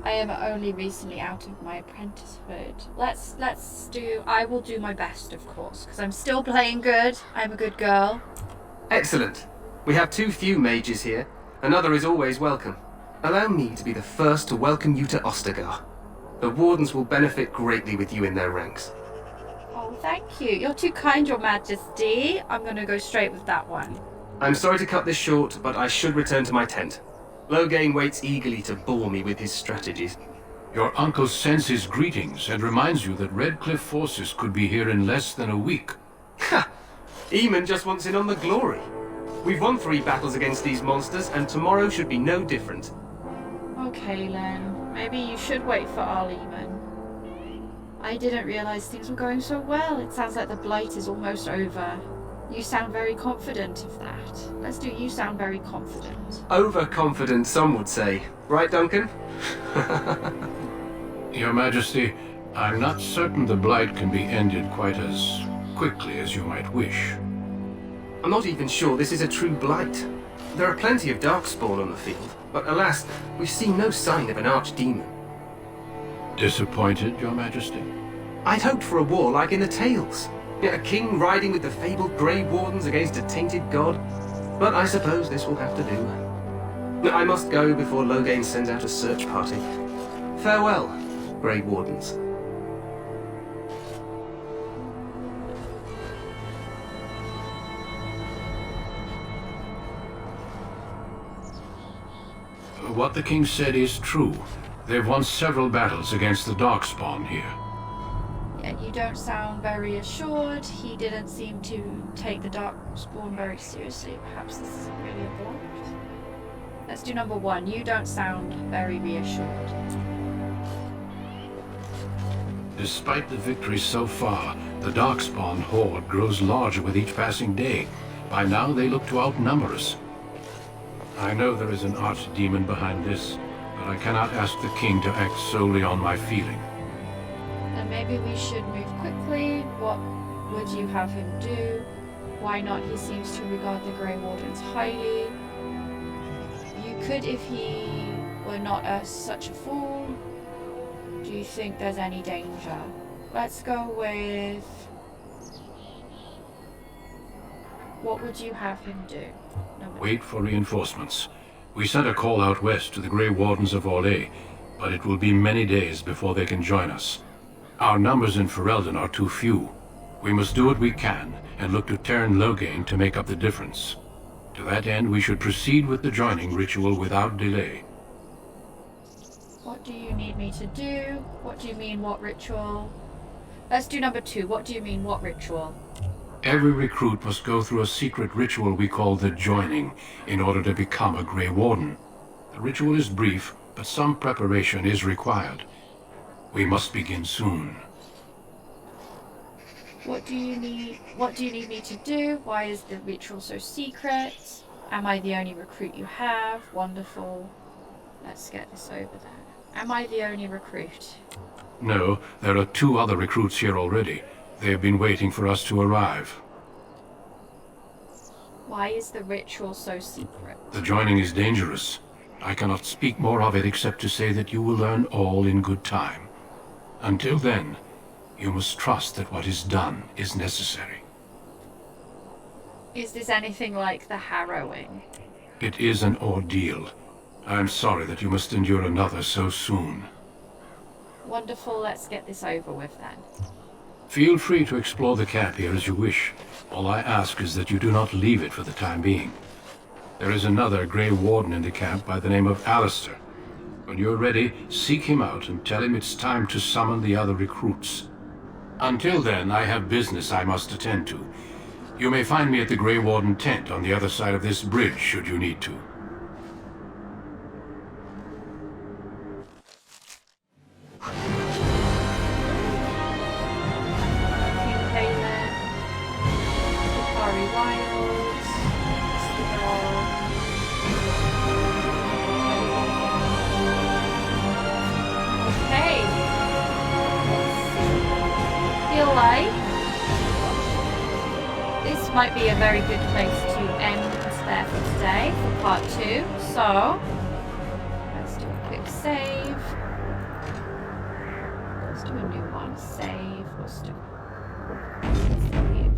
Speaker 1: I am only recently out of my apprenticeship. Let's do... I will do my best, of course, because I'm still playing good. I'm a good girl.
Speaker 21: Excellent. We have too few mages here. Another is always welcome. Allow me to be the first to welcome you to Ostagar. The Wardens will benefit greatly with you in their ranks.
Speaker 1: Oh, thank you. You're too kind, Your Majesty. I'm going to go straight with that one.
Speaker 21: I'm sorry to cut this short, but I should return to my tent. Loghain waits eagerly to bore me with his strategies.
Speaker 16: Your uncle sends his greetings and reminds you that Redcliffe forces could be here in less than a week.
Speaker 21: Ha! Eamon just wants in on the glory. We've won 3 battles against these monsters, and tomorrow should be no different.
Speaker 1: Okay, Len. Maybe you should wait for our Eamon. I didn't realize things were going so well. It sounds like the blight is almost over. You sound very confident of that. Let's do you sound very confident.
Speaker 21: Overconfident, some would say. Right, Duncan?
Speaker 16: Your Majesty, I'm not certain the blight can be ended quite as quickly as you might wish.
Speaker 21: I'm not even sure this is a true blight. There are plenty of darkspawn on the field, but alas, we've seen no sign of an archdemon.
Speaker 16: Disappointed, Your Majesty?
Speaker 21: I'd hoped for a war like in the tales. A king riding with the fabled Grey Wardens against a tainted god. But I suppose this will have to do. I must go before Loghain sends out a search party. Farewell, Grey Wardens.
Speaker 16: What the king said is true. They've won several battles against the Darkspawn here.
Speaker 1: Yeah, you don't sound very assured. He didn't seem to take the Darkspawn very seriously. Perhaps this isn't really a blight. Let's do number 1. You don't sound very reassured.
Speaker 16: Despite the victories so far, the Darkspawn horde grows larger with each passing day. By now they look to outnumber us. I know there is an archdemon behind this, but I cannot ask the king to act solely on my feeling.
Speaker 1: Then maybe we should move quickly. What would you have him do? Why not? He seems to regard the Grey Wardens highly. You could if he were not such a fool. Do you think there's any danger? Let's go with... What would you have him do?
Speaker 16: Wait for reinforcements. We sent a call out west to the Grey Wardens of Orlais, but it will be many days before they can join us. Our numbers in Ferelden are too few. We must do what we can, and look to Terran Loghain to make up the difference. To that end, we should proceed with the joining ritual without delay.
Speaker 1: What do you need me to do? What do you mean, what ritual? Let's do number 2. What do you mean, what ritual?
Speaker 16: Every recruit must go through a secret ritual we call the Joining in order to become a Grey Warden. The ritual is brief, but some preparation is required. We must begin soon.
Speaker 1: What do you need me to do? Why is the ritual so secret? Am I the only recruit you have? Wonderful. Let's get this over then. Am I the only recruit?
Speaker 16: No, there are 2 other recruits here already. They have been waiting for us to arrive.
Speaker 1: Why is the ritual so secret?
Speaker 16: The joining is dangerous. I cannot speak more of it except to say that you will learn all in good time. Until then, you must trust that what is done is necessary.
Speaker 1: Is this anything like the harrowing?
Speaker 16: It is an ordeal. I am sorry that you must endure another so soon.
Speaker 1: Wonderful, let's get this over with then.
Speaker 16: Feel free to explore the camp here as you wish. All I ask is that you do not leave it for the time being. There is another Grey Warden in the camp by the name of Alistair. When you're ready, seek him out and tell him it's time to summon the other recruits. Until then, I have business I must attend to. You may find me at the Grey Warden tent on the other side of this bridge, should you need to.
Speaker 1: Might be a very good place to end there for today, for part 2. So, let's do a quick save. Let's do a new one. Save. Let's do save.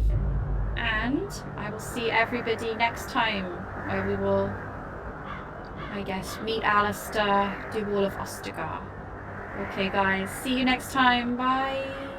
Speaker 1: And I will see everybody next time, where we will, I guess, meet Alistair, do all of Ostagar. Okay guys, see you next time. Bye!